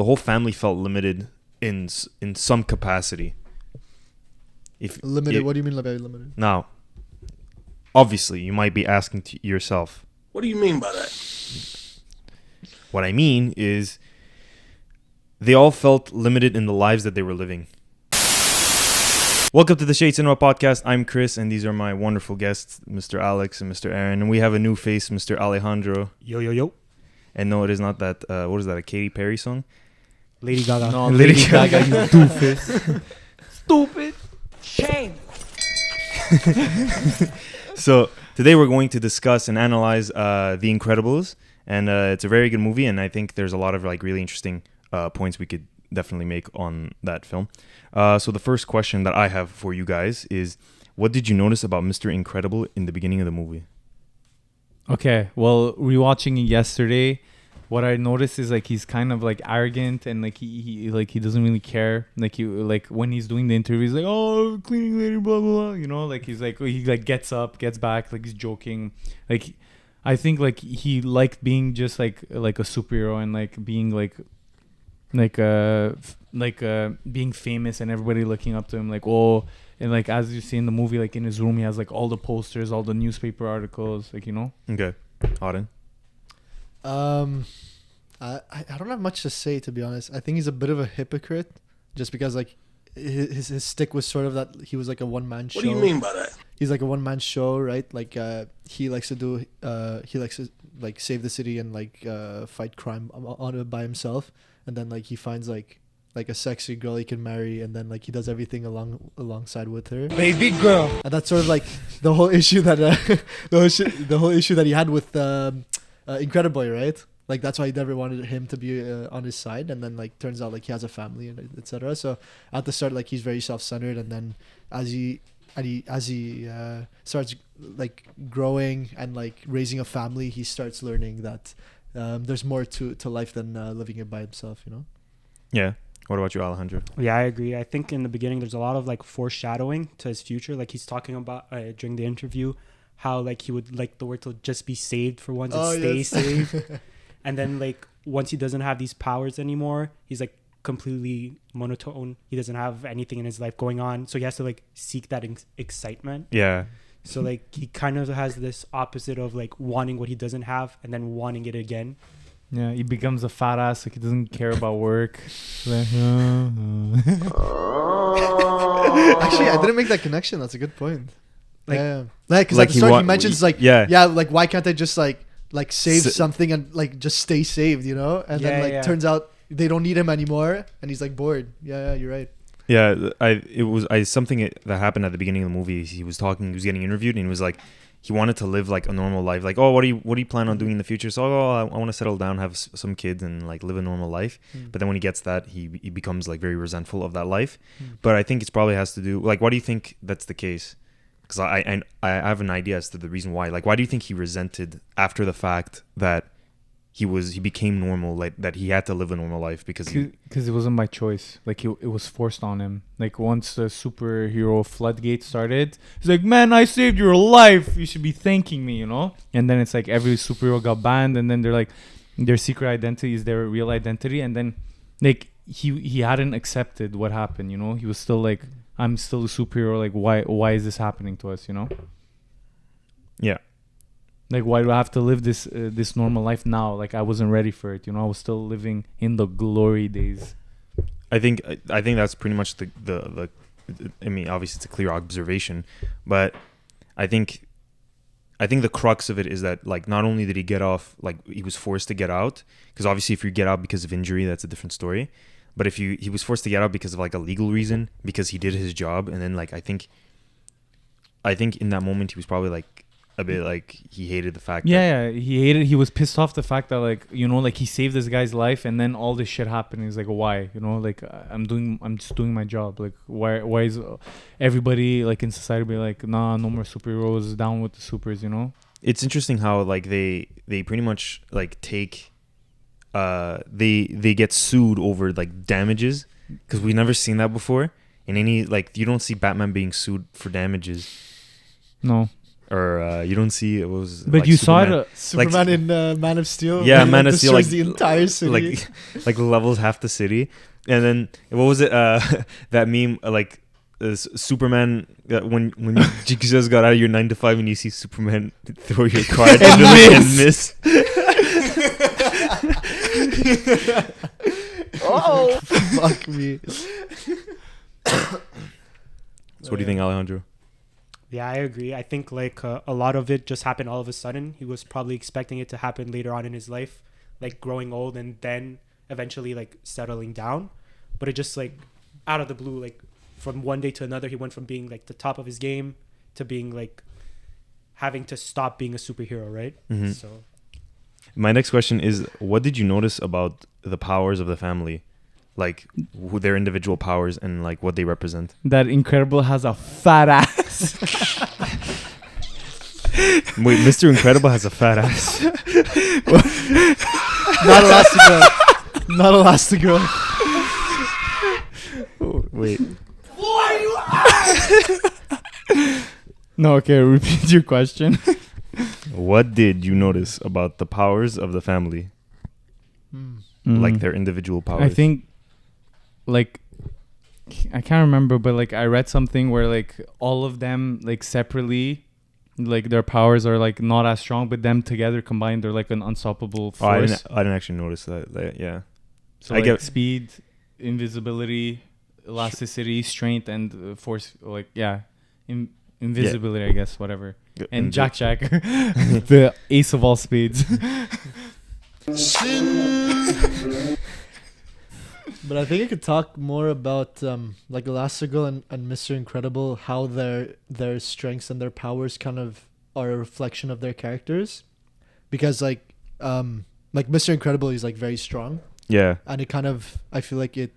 the whole family felt limited in some capacity. Limited? What do you mean by limited? Now, obviously, you might be asking to yourself, what do you mean by that? What I mean is they all felt limited in the lives that they were living. Welcome to the Shade Cinema Podcast. I'm Chris, and these are my wonderful guests, Mr. Alex and Mr. Aren. And we have a new face, Mr. Alejandro. Yo. And no, it is not that, what is that, a Katy Perry song? Lady Gaga. No, Lady Gaga, you doofus. Stupid. Shame. So today we're going to discuss and analyze The Incredibles. And it's a very good movie, and I think there's a lot of like really interesting points we could definitely make on that film. So the first question that I have for you guys is, what did you notice about Mr. Incredible in the beginning of the movie? Okay, well, rewatching it yesterday, what I noticed is like he's kind of like arrogant and like he doesn't really care. Like when he's doing the interview, he's like, "Oh, cleaning lady, blah blah blah," you know. Like he gets up, gets back, like he's joking. Like I think like he liked being just like a superhero and like being being famous and everybody looking up to him, like, oh. And like as you see in the movie, like in his room, he has like all the posters, all the newspaper articles, like, you know. Okay, Aren. I don't have much to say, to be honest. I think he's a bit of a hypocrite, just because like his stick was sort of that he was like a one-man show. What do you mean by that? He's like a one-man show, right? Like he likes to like save the city and like fight crime on it by himself, and then like he finds like a sexy girl he can marry, and then like he does everything alongside with her. Baby girl. And that's sort of like the whole issue that the whole issue that he had with Incrediboy, right? Like that's why he never wanted him to be on his side, and then like turns out like he has a family and etc. So at the start, like he's very self-centered, and then as he starts like growing and like raising a family, he starts learning that there's more to life than living it by himself, you know? Yeah. What about you, Alejandro? Yeah, I agree. I think in the beginning there's a lot of like foreshadowing to his future. Like he's talking about during the interview how like he would like the world to just be saved for once and stay saved. And then like once he doesn't have these powers anymore, he's like completely monotone. He doesn't have anything in his life going on, so he has to like seek that excitement. Yeah. So like he kind of has this opposite of like wanting what he doesn't have and then wanting it again. Yeah, he becomes a fat ass, like he doesn't care about work. Like, Actually, I didn't make that connection. That's a good point. Like, yeah, like because at the start he mentions like, yeah, like why can't I just like save something and like just stay saved, you know? And then like turns out they don't need him anymore, and he's like bored. Yeah, you're right. Yeah, something that happened at the beginning of the movie. He was getting interviewed, and he was like, he wanted to live like a normal life. Like, oh, what do you plan on doing in the future? So, I want to settle down, have some kids, and like live a normal life. But then when he gets that, he becomes like very resentful of that life. But I think it probably has to do like, why do you think that's the case? Because I have an idea as to the reason why. Like, why do you think he resented after the fact that he became normal, like that he had to live a normal life because it wasn't by choice. Like it was forced on him. Like once the superhero floodgate started, he's like, "Man, I saved your life. You should be thanking me," you know. And then it's like every superhero got banned, and then they're like, their secret identity is their real identity, and then like he hadn't accepted what happened, you know. He was still like, I'm still a superhero. Like why is this happening to us, you know? Yeah. Like, why do I have to live this normal life now? Like, I wasn't ready for it, you know. I was still living in the glory days. I think that's pretty much the. I mean, obviously it's a clear observation, but I think the crux of it is that like not only did he get off, like he was forced to get out, because obviously if you get out because of injury, that's a different story. But if he was forced to get out because of like a legal reason, because he did his job, and then like I think in that moment he was probably like a bit like he hated the fact he was pissed off the fact that like, you know, like he saved this guy's life, and then all this shit happened. He's like, why, you know, like I'm just doing my job. Like why is everybody like in society be like, nah, no more superheroes, down with the supers, you know? It's interesting how like they pretty much like take they get sued over like damages, because we've never seen that before in any, like you don't see Batman being sued for damages. No. or you don't see it was. But like you saw Superman. it. Superman in Man of Steel. Yeah, when Man it of Steel, destroys like- the entire city. like levels half the city, and then what was it? That meme Superman when you just got out of your 9 to 5 and you see Superman throw your card and miss. Oh, fuck me. So what do you think, Alejandro? Yeah, I agree. I think like a lot of it just happened all of a sudden. He was probably expecting it to happen later on in his life, like growing old and then eventually like settling down. But it just like out of the blue, like from one day to another, he went from being like the top of his game to being like having to stop being a superhero, right? Mhm. So My next question is, what did you notice about the powers of the family? Like their individual powers and like what they represent. That Incredible has a fat ass. Wait, Mr. Incredible has a fat ass. Not Elastigirl. Not Elastigirl. Oh, wait. No, okay, repeat your question. What did you notice about the powers of the family? Like their individual powers. I think, like, I can't remember, but like I read something where like all of them like separately, like their powers are like not as strong, but them together combined, they're like an unstoppable Oh, I force. didn't actually notice that. Yeah. So I like get- speed, invisibility, elasticity, strength, and force. Like invisibility, I guess, whatever. And Jack, the ace of all spades. But I think I could talk more about like Elastigirl and Mr. Incredible, how their strengths and their powers kind of are a reflection of their characters, because like Mr. Incredible is like very strong, Yeah. and it kind of, I feel like it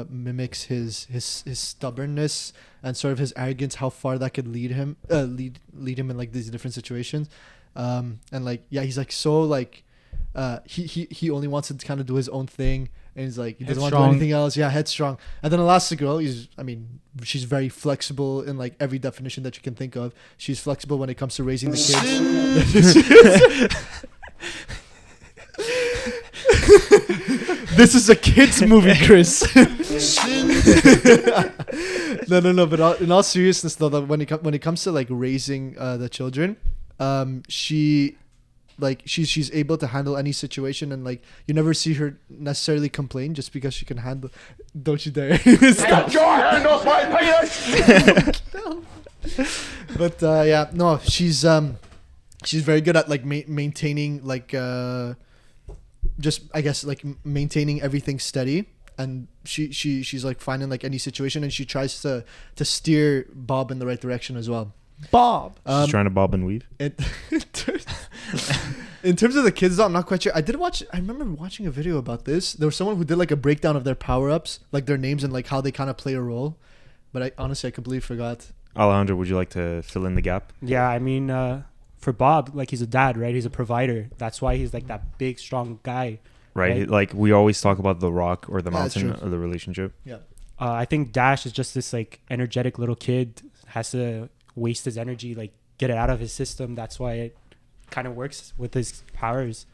mimics his stubbornness and sort of his arrogance, how far that could lead him in like these different situations, and like he's like so like he only wants to kind of do his own thing, and he's like he doesn't want to do Headstrong. anything else. Yeah, headstrong. And then Elastigirl, she's very flexible in like every definition that you can think of. She's flexible when it comes to raising the kids. This is a kids movie, Chris. No. But in all seriousness, though, that when it comes to like raising the children, she's able to handle any situation, and like you never see her necessarily complain just because she can handle. Don't you dare! Stop. Your hand off my penis! But yeah, no, she's very good at like maintaining like just I guess like maintaining everything steady, and she's like fine in like any situation, and she tries to steer Bob in the right direction as well. Bob. She's trying to bob and weave. In terms of the kids, though, I'm not quite sure. I remember watching a video about this. There was someone who did like a breakdown of their power-ups, like their names and like how they kind of play a role. But I completely forgot. Alejandro, would you like to fill in the gap? yeah, I mean, for Bob, like he's a dad, right? He's a provider. That's why he's like that big, strong guy. Right? Right. Like we always talk about the rock or the Yeah, that's mountain true. of the relationship. Yeah. I think Dash is just this like energetic little kid, has to waste his energy, like get it out of his system. That's why it kind of works with his powers.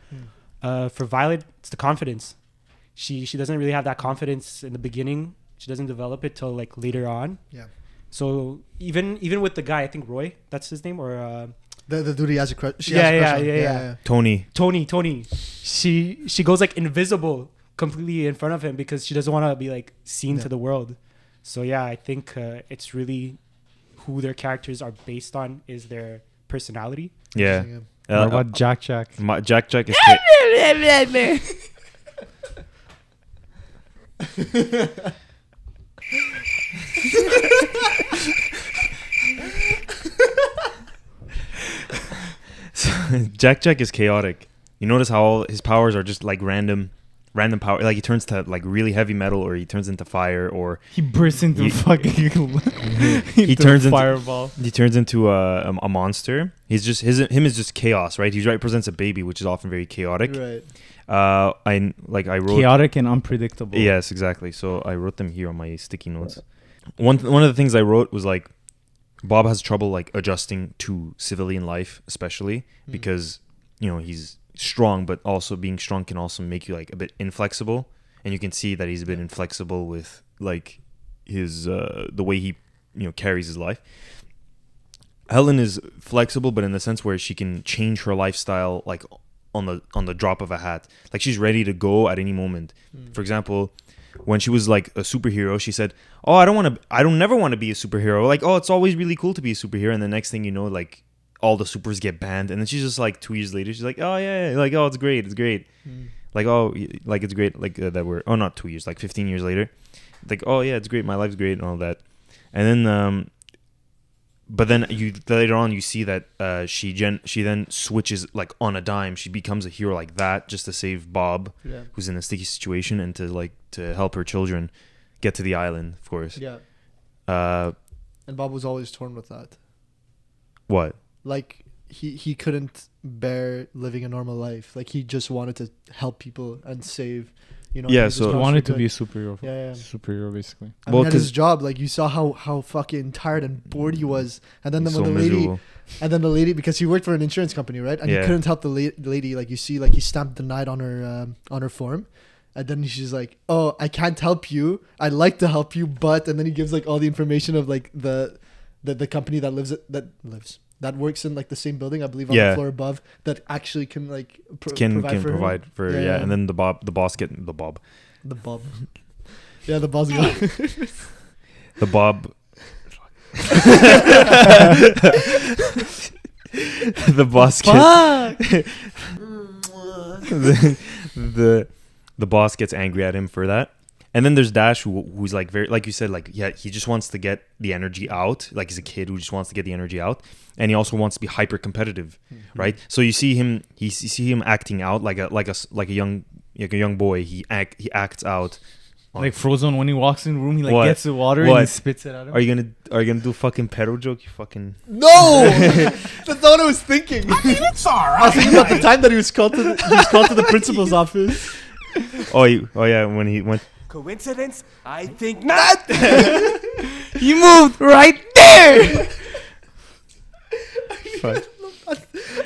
For Violet, it's the confidence. She doesn't really have that confidence in the beginning. She doesn't develop it till like later on. Yeah. So even with the guy, I think Roy, that's his name, or The dude he has a crush. Yeah. Tony. Tony. She goes like invisible completely in front of him because she doesn't want to be like seen to the world. So yeah, I think it's really who their characters are based on is their personality. Yeah. What about Jack? Jack is Jack is chaotic. You notice how all his powers are just like random power. Like he turns to like really heavy metal, or he turns into fire, or He bursts into fucking. he turns into fireball. He turns into a monster. He's just him is just chaos, right? He represents a baby, which is often very chaotic. Right. I wrote Chaotic and unpredictable. Yes, exactly. So I wrote them here on my sticky notes. One of the things I wrote was like, Bob has trouble like adjusting to civilian life, especially because he's strong, but also being strong can also make you like a bit inflexible, and you can see that he's a bit inflexible with like his the way he carries his life. Helen is flexible, but in the sense where she can change her lifestyle like on the drop of a hat. Like she's ready to go at any moment. For example, when she was like a superhero, she said, "Oh, I don't never want to be a superhero. Like, oh, it's always really cool to be a superhero." And the next thing you know, like all the supers get banned. And then she's just like 2 years later, she's like, "Oh yeah, like oh, it's great. Like oh, like it's great. Like that we're not 2 years, like 15 years later, like oh yeah, it's great. My life's great and all that." And then but then later on you see that she then switches like on a dime. She becomes a hero like that just to save Bob, who's in a sticky situation, and to help her children get to the island, of course. Yeah. And Bob was always torn with that. What? Like he couldn't bear living a normal life. Like he just wanted to help people and save. Yeah, so he wanted to be a superhero. Yeah. Superhero, basically. I mean, at his job, like you saw how fucking tired and bored he was, and then the lady, because he worked for an insurance company, right? And he couldn't help the lady. Like you see, like he stamped denied on her form, and then she's like, "Oh, I can't help you. I'd like to help you, but," and then he gives like all the information of like the company that works in like the same building, I believe, on the floor above, that actually can like provide for her. Yeah. And then the boss the boss yeah, the boss the Bob the boss the boss gets angry at him for that. And then there's Dash, who's like very, like you said, like he just wants to get the energy out. Like he's a kid who just wants to get the energy out, and he also wants to be hyper competitive, right? So you see him acting out like a young boy. He acts out. Like Frozen, when he walks in the room, he like gets the water and he spits it at him. Are you gonna do a fucking pedo joke? You fucking no. That's not what I was thinking. I mean, it's alright. I was thinking about the time that he was called to the principal's office. Oh yeah, when he went. Coincidence? I think not. You moved right there.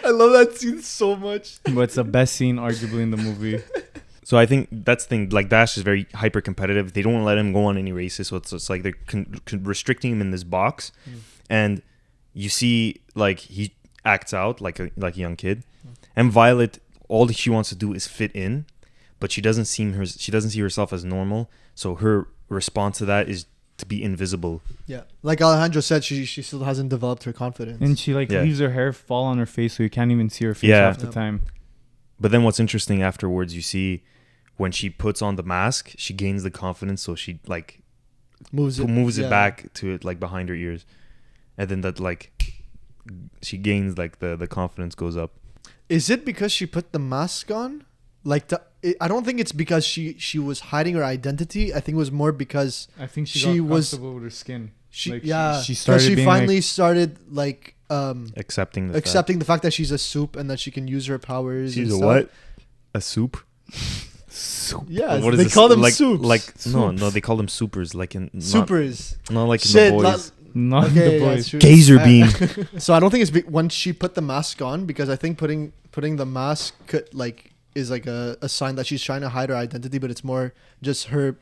I love that scene so much. But it's the best scene, arguably, in the movie. So I think that's the thing. Like Dash is very hyper competitive. They don't want to let him go on any races. So it's like they're restricting him in this box, and you see like he acts out like a young kid. And Violet, all that she wants to do is fit in, but she doesn't see herself as normal. So her response to that is to be invisible. Yeah, like Alejandro said, she still hasn't developed her confidence. And she leaves her hair fall on her face, so you can't even see her face half the time. But then what's interesting afterwards, you see when she puts on the mask, she gains the confidence, so she like moves it back to it like behind her ears, and then that like she gains like the confidence goes up. Is it because she put the mask on? Like I don't think it's because she was hiding her identity. I think it was more because I think she got comfortable with her skin. She finally started like accepting the fact that she's a soup and that she can use her powers. She's a what? A soup? Soup. Yeah, they call them soups. Like no, they call them supers. Like in supers. Not like in the boys. Not the boys. Gazer beam. So I don't think it's when she put the mask on, because I think putting the mask is like a sign that she's trying to hide her identity, but it's more just her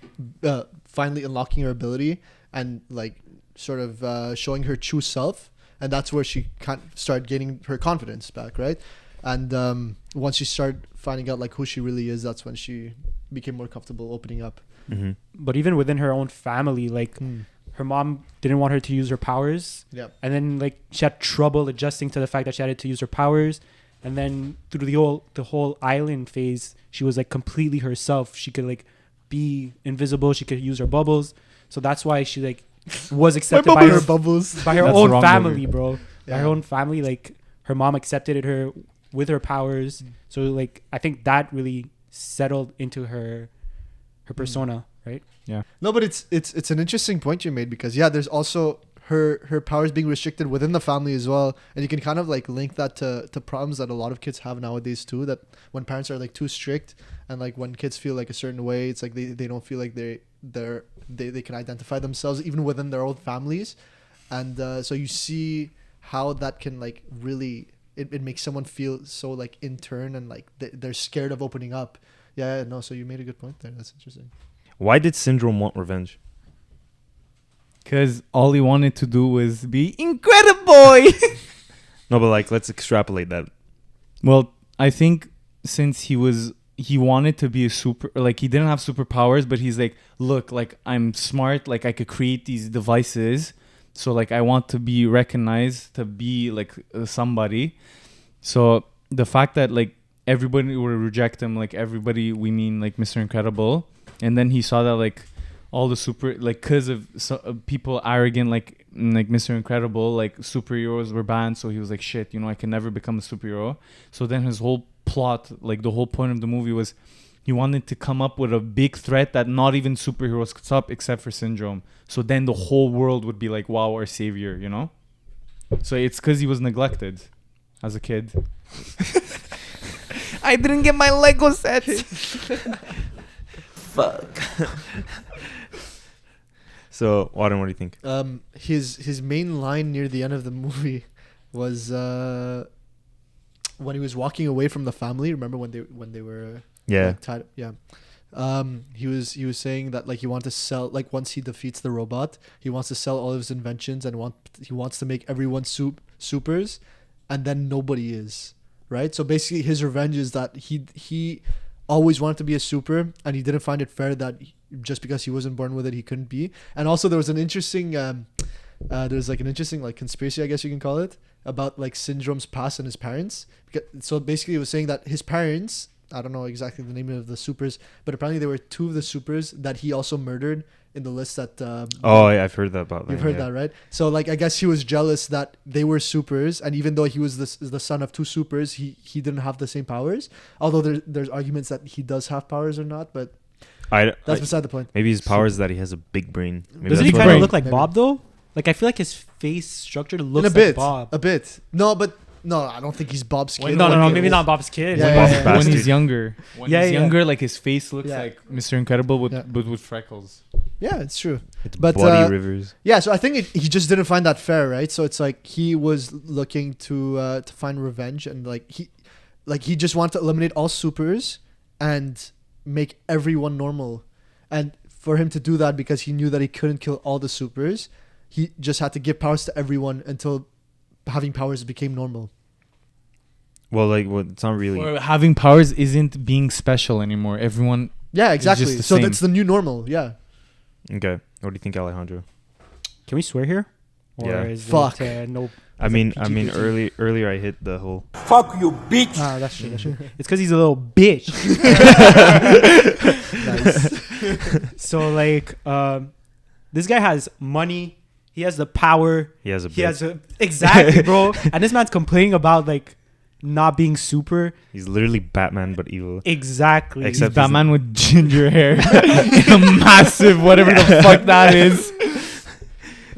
finally unlocking her ability and like sort of showing her true self, and that's where she can't start gaining her confidence back, right? And once she started finding out like who she really is, that's when she became more comfortable opening up. Mm-hmm. But even within her own family, like her mom didn't want her to use her powers. Yeah. And then like she had trouble adjusting to the fact that she had to use her powers. And then through the whole island phase, she was like completely herself. She could like be invisible. She could use her bubbles. So that's why she like was accepted by her bubbles, by her own family, bro. By her own family, like her mom accepted her with her powers. So like I think that really settled into her persona, right? Yeah. No, but it's an interesting point you made, because there's also her powers being restricted within the family as well, and you can kind of like link that to problems that a lot of kids have nowadays too, that when parents are like too strict, and like when kids feel like a certain way, it's like they don't feel like they can identify themselves even within their own families. and so you see how that can like really it makes someone feel so like in turn and like they're scared of opening up. Yeah, no. So you made a good point there. That's interesting. Why did Syndrome want revenge? Because all he wanted to do was be incredible. No, but like, let's extrapolate that. Well, I think since he wanted to be a super, like he didn't have superpowers, but he's like, look, like I'm smart, like I could create these devices. So like I want to be recognized, to be like somebody. So the fact that like everybody would reject him, like everybody, we mean like Mr. Incredible. And then he saw that like all the super, like because of people arrogant, like Mr. Incredible, like superheroes were banned. So he was like, shit, you know, I can never become a superhero. So then his whole plot, like the whole point of the movie was he wanted to come up with a big threat that not even superheroes could stop except for Syndrome. So then the whole world would be like, wow, our savior, you know? So it's because he was neglected as a kid. I didn't get my Lego sets. Fuck. So, Warren, what do you think? His main line near the end of the movie was when he was walking away from the family. Remember when they were Yeah. like, tied? Yeah. He was saying that like he wants to sell, like once he defeats the robot, he wants to sell all of his inventions and he wants to make everyone supers, and then nobody is, right? So basically his revenge is that he always wanted to be a super and he didn't find it fair that just because he wasn't born with it he couldn't be. And also there was an interesting there's like an interesting like conspiracy, I guess you can call it, about like Syndrome's past and his parents. So basically it was saying that his parents, I don't know exactly the name of the supers, but apparently there were two of the supers that he also murdered in the list that I've heard that about that. you've heard that, right? So like I guess he was jealous that they were supers, and even though he was the son of two supers, he didn't have the same powers, although there's arguments that he does have powers or not, but that's beside the point. Maybe his power is that he has a big brain. Maybe Doesn't that's he what- kind of look like Maybe. Bob though? Like I feel like his face structure looks In a bit, like Bob. a bit. No, but no, I don't think he's Bob's kid. No, maybe not Bob's kid. Yeah, Like, yeah, Bob's yeah. When Bastard. he's younger. When Yeah, he's yeah. younger, like his face looks Yeah. like Mr. Incredible Yeah. but with freckles. Yeah, it's true. It's But, Bloody Rivers. Yeah, so I think he just didn't find that fair, right? So it's like he was looking to find revenge, and like he just wanted to eliminate all supers and make everyone normal. And for him to do that, because he knew that he couldn't kill all the supers, he just had to give powers to everyone until having powers became normal. Well, like, it's not really. Or having powers isn't being special anymore. Everyone. Yeah, exactly. just the So same. that's the new normal. Yeah. Okay. What do you think, Alejandro? Can we swear here? Or Yeah. is Fuck. it no? I mean, earlier I hit the whole. Fuck you, bitch. Ah, that's true. That's true. It's because he's a little bitch. Nice. So like, this guy has money. He has the power. He has a. He has exactly, bro. And this man's complaining about like not being super. He's literally Batman but evil. Exactly. He's Except Batman with ginger hair. A massive, whatever the fuck that is.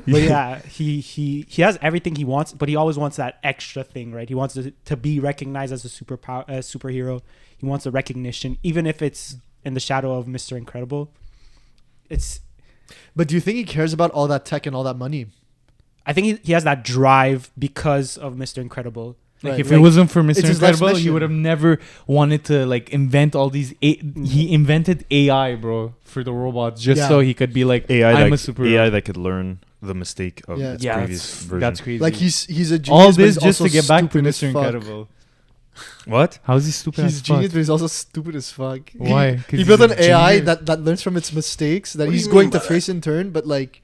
But yeah, he has everything he wants, but he always wants that extra thing, right? He wants to be recognized as a superhero. He wants the recognition, even if it's in the shadow of Mr. Incredible. But do you think he cares about all that tech and all that money? I think he has that drive because of Mr. Incredible. Like Right. if it wasn't for it's Mr. his life's Incredible, he mission. would have never wanted to like invent all these. He invented AI, bro, for the robots, just Yeah. so he could be like, AI I'm a that, superhero. AI that could learn the mistake of Yeah. its Yeah, previous version. that's crazy. Like he's a genius. all but this he's just to also get back to stupid as Mr. fuck. Incredible. What? How is he stupid He's as genius, fuck? but he's also stupid as fuck. Why? 'Cause He he's built a an AI genius? that learns from its mistakes that What do he's you going mean to by face in turn. But like,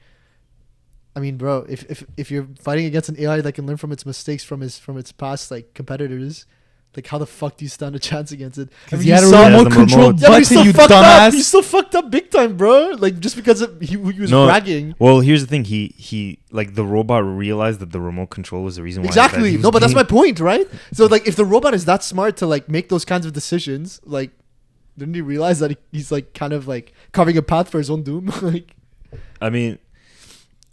I mean, bro, if you're fighting against an AI that can learn from its mistakes from its past like competitors, like how the fuck do you stand a chance against it? I mean, He had a saw- remote the control remote. Yeah, but he button, still you fucked up. dumbass. He still fucked up big time, bro. Like just because he was No, bragging. Well, here's the thing. He like the robot realized that the remote control was the reason why. that Exactly. he was No, but that's my being- point, right? So like, if the robot is that smart to like make those kinds of decisions, like, didn't he realize that he's like kind of like carving a path for his own doom? Like, I mean,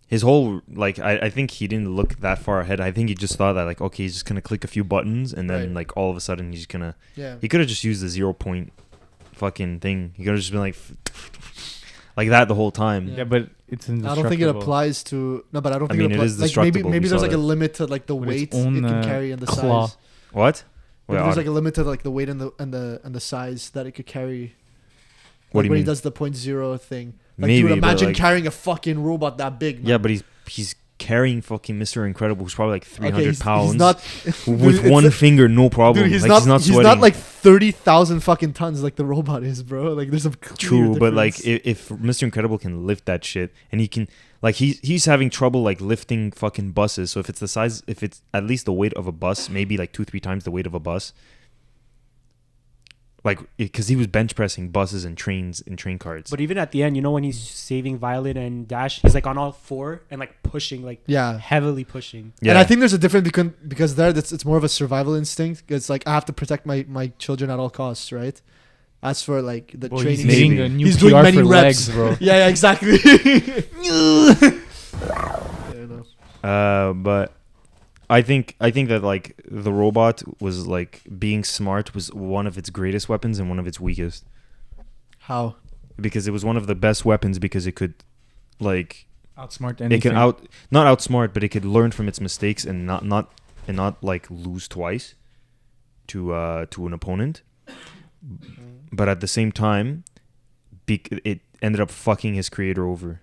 his whole like I think he didn't look that far ahead. I think he just thought that like, okay, he's just gonna click a few buttons and then Right. like all of a sudden he's gonna. yeah. He could have just used the 0 point fucking thing. He could have just been like like that the whole time. Yeah, but it's I indestructible. don't think it applies to no, but I don't I think mean, it it applies. is Like maybe destructible, we there's saw like a that. limit to like the With weight its own, it can carry and the claw. size. What? Maybe Wait, there's odd. like a limit to like the weight and the size that it could carry. What Like do you when mean? he does the 0.0 thing. Like, Maybe, dude, but, imagine like- carrying a fucking robot that big. Man. Yeah, but he's carrying fucking Mr. Incredible, who's probably like 300 he's, pounds. He's not with dude, one it's- finger, no problem. Dude, he's like, not. he's not He's sweating. not like 30,000 fucking tons like the robot is, bro. Like there's a clear True, but like difference. if Mr. Incredible can lift that shit, and he can, like he's having trouble like lifting fucking buses. So if it's the size, if it's at least the weight of a bus, maybe like 2-3 times the weight of a bus. Like, because he was bench pressing buses and trains and train carts. But even at the end, you know, when he's saving Violet and Dash, he's like on all four and like pushing, like yeah. heavily pushing. Yeah, And I think there's a difference because there it's more of a survival instinct. It's like I have to protect my children at all costs, right? As for like the Well, training, he's Maybe. getting a new He's PR doing many for reps. legs, bro. yeah, exactly. Yeah, no. But I think that like the robot was like being smart was one of its greatest weapons and one of its weakest, How? because it was one of the best weapons because it could like Outsmart it anything. can not outsmart, but it could learn from its mistakes and not like lose twice to an opponent. But at the same time, it ended up fucking his creator over.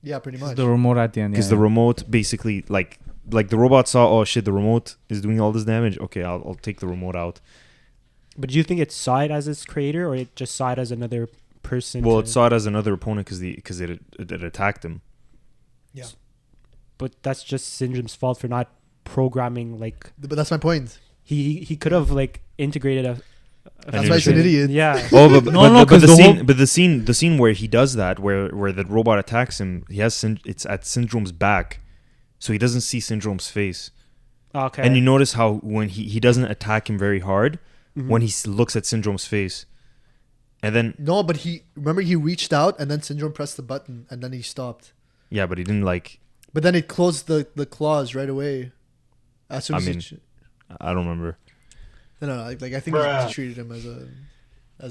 Yeah, pretty much. The remote at the end. Because Yeah, the remote basically like the robot saw, oh shit, the remote is doing all this damage. Okay, I'll take the remote out. But do you think it saw it as its creator, or it just saw it as another person? Well, to- it saw it as another opponent because it attacked him. Yeah. But that's just Syndrome's fault for not programming. Like But that's my point. he could have like integrated a. That's why he's an idiot. Yeah. Oh, but No, 'cause the scene where he does that, where the robot attacks him, it's at Syndrome's back, so he doesn't see Syndrome's face. Okay. And you notice how when he doesn't attack him very hard Mhm. when he looks at Syndrome's face, and then No, but he reached out and then Syndrome pressed the button and then he stopped. yeah, but he didn't like. But then it closed the claws right away. As soon I as mean, I don't remember. no, like I think he treated him as a.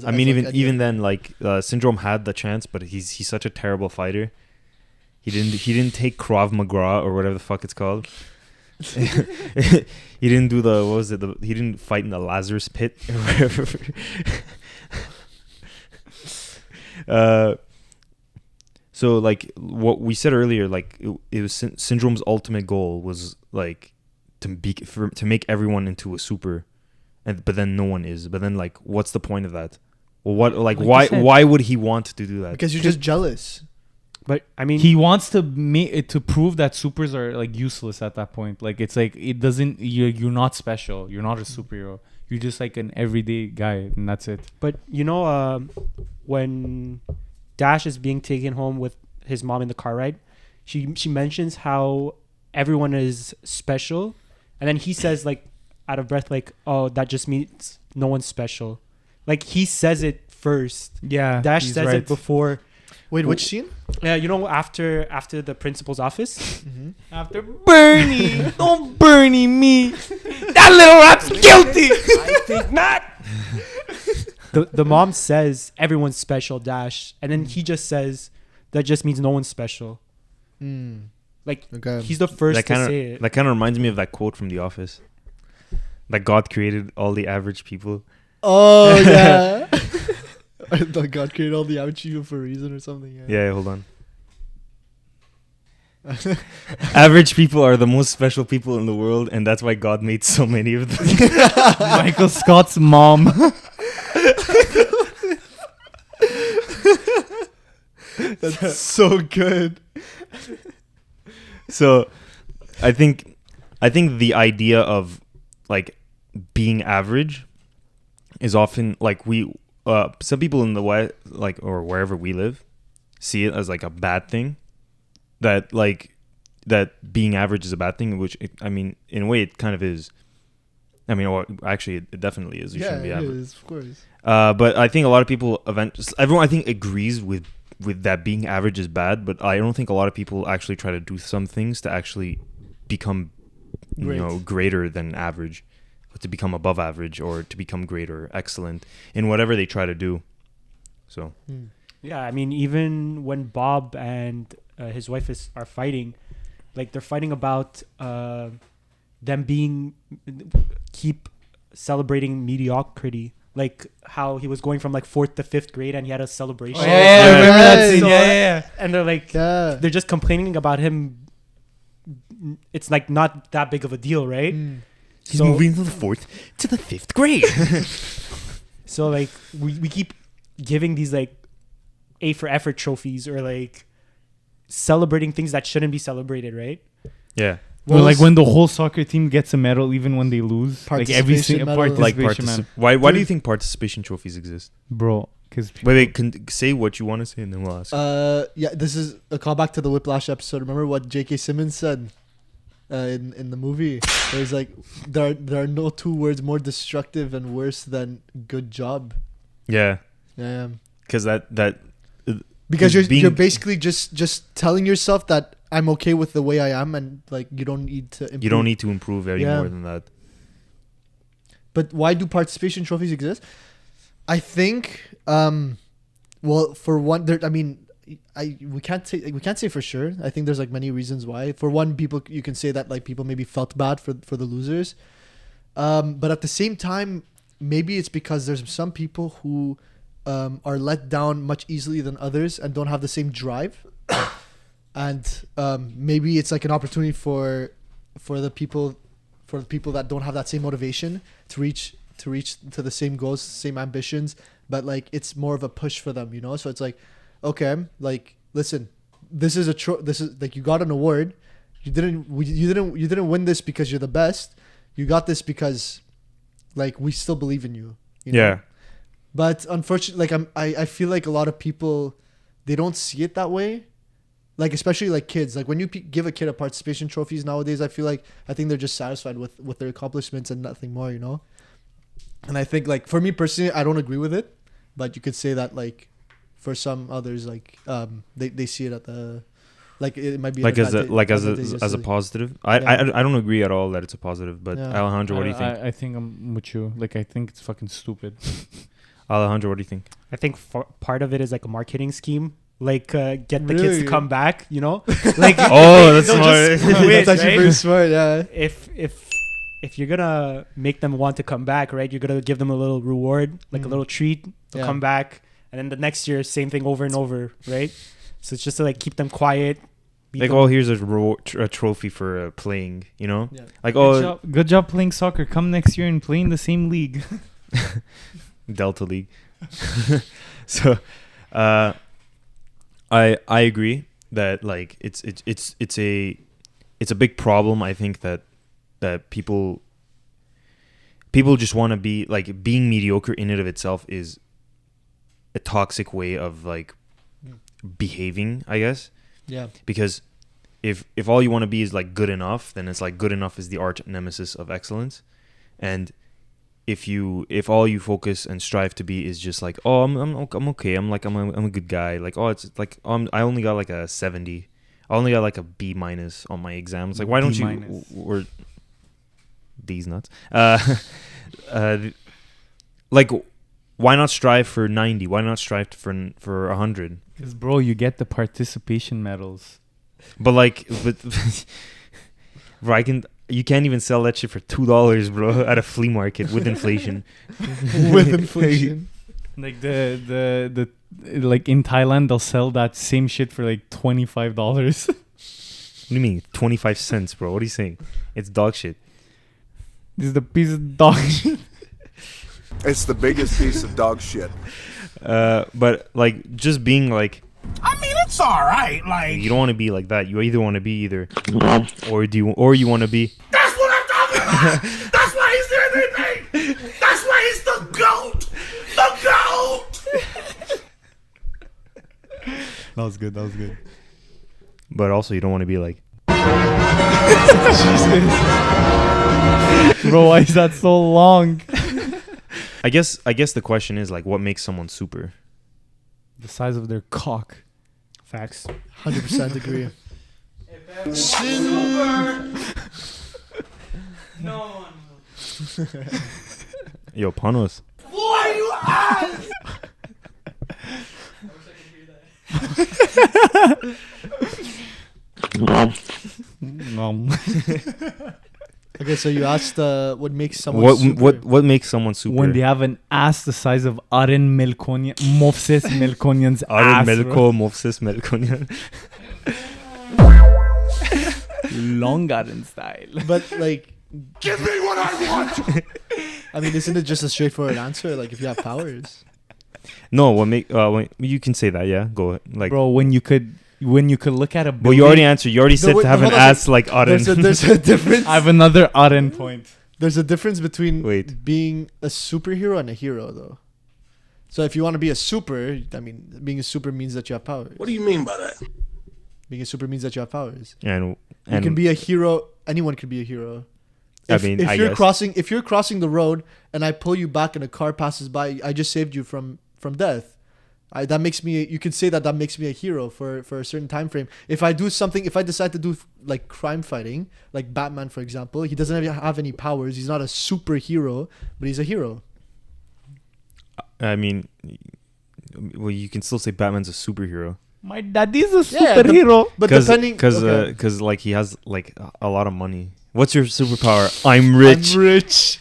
I mean, even then, like Syndrome had the chance, but he's such a terrible fighter. He didn't take Krav Maga or whatever the fuck it's called. He didn't do the what was it? He didn't fight in the Lazarus pit or whatever. So like what we said earlier, like it was Syndrome's ultimate goal was like to make everyone into a super, but then no one is. But then like, what's the point of that? Well, what like Like you why said. why would he want to do that? because you're just jealous. But I mean, he wants to to prove that supers are like useless at that point. Like it's like it doesn't. You're not special. You're not a superhero. You're just like an everyday guy, and that's it. But you know, when Dash is being taken home with his mom in the car ride, she mentions how everyone is special, and then he says like out of breath like, "Oh, that just means no one's special." Like he says it first. Yeah, Dash he's says right. it before. Wait, which scene? Yeah, you know, after the principal's office. Mm-hmm. After Bernie, don't Bernie me. That little rat's guilty. I think not. The mom says everyone's special, Dash, and then he just says that just means no one's special. Like Okay. he's the first that to kind say of it. that kind of reminds me of that quote from The Office. That God created all the average people. Oh yeah. I thought God created all the average people for a reason or something. Yeah, hold on. Average people are the most special people in the world, and that's why God made so many of them. Michael Scott's mom. That's so good. So, I think the idea of like being average is often like some people in the West, like, or wherever we live, see it as like a bad thing. That being average is a bad thing, which I mean, in a way, it kind of is. I mean, well, actually, it definitely is. You Yeah, shouldn't be it average. is, of course. But I think a lot of people everyone I think agrees with that being average is bad, but I don't think a lot of people actually try to do some things to actually become greater than average, or to become above average, or to become great or excellent in whatever they try to do. So Yeah, I mean, even when Bob and his wife are fighting, like they're fighting about them keep celebrating mediocrity. Like how he was going from like 4th to 5th grade and he had a celebration. Oh, yeah, I remember that scene. So- Yeah. And they're like, Yeah. they're just complaining about him. It's like not that big of a deal, right? Mm. He's So- moving from the 4th to the 5th grade. So like we keep giving these like A for effort trophies or like celebrating things that shouldn't be celebrated, right? Yeah. Or like when the whole soccer team gets a medal even when they lose. Like every Participation single medal. Like participation medal. why do you think participation trophies exist? Bro, because Wait, say what you want to say and then we'll ask. Yeah, this is a callback to the Whiplash episode. Remember what J.K. Simmons said in the movie? Where he's like, there are no two words more destructive and worse than good job. Yeah, Yeah, because that because Just you're being- basically just telling yourself that I'm okay with the way I am, and like you don't need to improve. you don't need to improve any Yeah. more than that. But why do participation trophies exist? I think, well, for one, I mean, we can't say for sure. I think there's like many reasons why. For one, you can say that like people maybe felt bad for the losers, but at the same time, maybe it's because there's some people who are let down much easily than others and don't have the same drive, and maybe it's like an opportunity for the people that don't have that same motivation to reach to the same goals, same ambitions, but like it's more of a push for them, you know. So it's like, okay, like listen, this is like you got an award, you didn't win this because you're the best, you got this because like we still believe in you, you know? Yeah, But unfortunately, like I feel like a lot of people, they don't see it that way. Like especially like kids, like when you give a kid a participation trophies nowadays, I think they're just satisfied with their accomplishments and nothing more, you know. And I think like for me personally, I don't agree with it, but you could say that like for some others, like they see it at the like it might be like as advantageous a to- positive. Yeah. I don't agree at all that it's a positive. But Yeah. Alejandro, what do you think? I think I'm with you. Like I think it's fucking stupid. Alejandro, what do you think? I think part of it is like a marketing scheme. Like get the kids Really? to come back, you know. Like Oh, that's they'll just smart. quit, That's actually right? very smart, yeah. If you're gonna make them want to come back, right? You're gonna give them a little reward, like a little treat. They'll Yeah. come back, and then the next year, same thing over and over, right? So it's just to like keep them quiet. beat Like, them. oh, here's a trophy for playing. You know, Yeah. like Good job playing soccer. Come next year and play in the same league. Delta League. So, I agree that like it's a big problem. I think that people just want to be like, being mediocre in and of itself is a toxic way of like behaving, I guess. Yeah. Because if all you want to be is like good enough, then it's like good enough is the arch nemesis of excellence. And if all you focus and strive to be is just like, oh, I'm okay, I'm a good guy, like, oh, it's like I only got like a 70, I only got like a B- on my exams, like, why don't you B-. or these nuts like, why not strive for 90? Why not strive for 100? Because bro, you get the participation medals. But bro, you can't even sell that shit for $2, bro, at a flea market with inflation. With inflation. Like the like in Thailand they'll sell that same shit for like $25. What do you mean 25 cents, bro? What are you saying? It's dog shit. This is the piece of dog shit. It's the biggest piece of dog shit. But like, just being like, I mean, it's all right. Like, you don't want to be like that. You either want to be or you want to be. that's what I'm talking about. That's why he's everything. That's why he's the GOAT. The GOAT. That was good. But also, you don't want to be like. Bro, why is that so long? I guess the question is like, what makes someone super? The size of their cock. Facts. 100% agree. No one. Yo, Panos. Boy, you ass. Okay, so you asked what makes someone super. what makes someone super? When they have an ass the size of Aren Mofses Melkonyan's Aren ass. Melko Mofses Melkonyan. Long Aren style. But like, Give me what I want! I mean, isn't it just a straightforward answer? Like, if you have powers. No, when you can say that, yeah. Go like, Bro, when you could look at a but building. you already answered. You already said wait, to have an hold on, ass like Aren. There's a difference. I have another Aren point. There's a difference between Wait. being a superhero and a hero, though. So if you want to be a super, I mean, being a super means that you have powers. What do you mean by that? Being a super means that you have powers. and You can be a hero. Anyone can be a hero. I mean, if I you're guess. if you're crossing the road and I pull you back and a car passes by, I just saved you from death. That makes me. You could say that makes me a hero for a certain time frame. If I do something, if I decide to do like crime fighting, like Batman, for example, he doesn't have any powers. He's not a superhero, but he's a hero. I mean, well, you can still say Batman's a superhero. My daddy's a Yeah, superhero. But depending, okay. Because like he has like a lot of money. What's your superpower? I'm rich. I'm rich.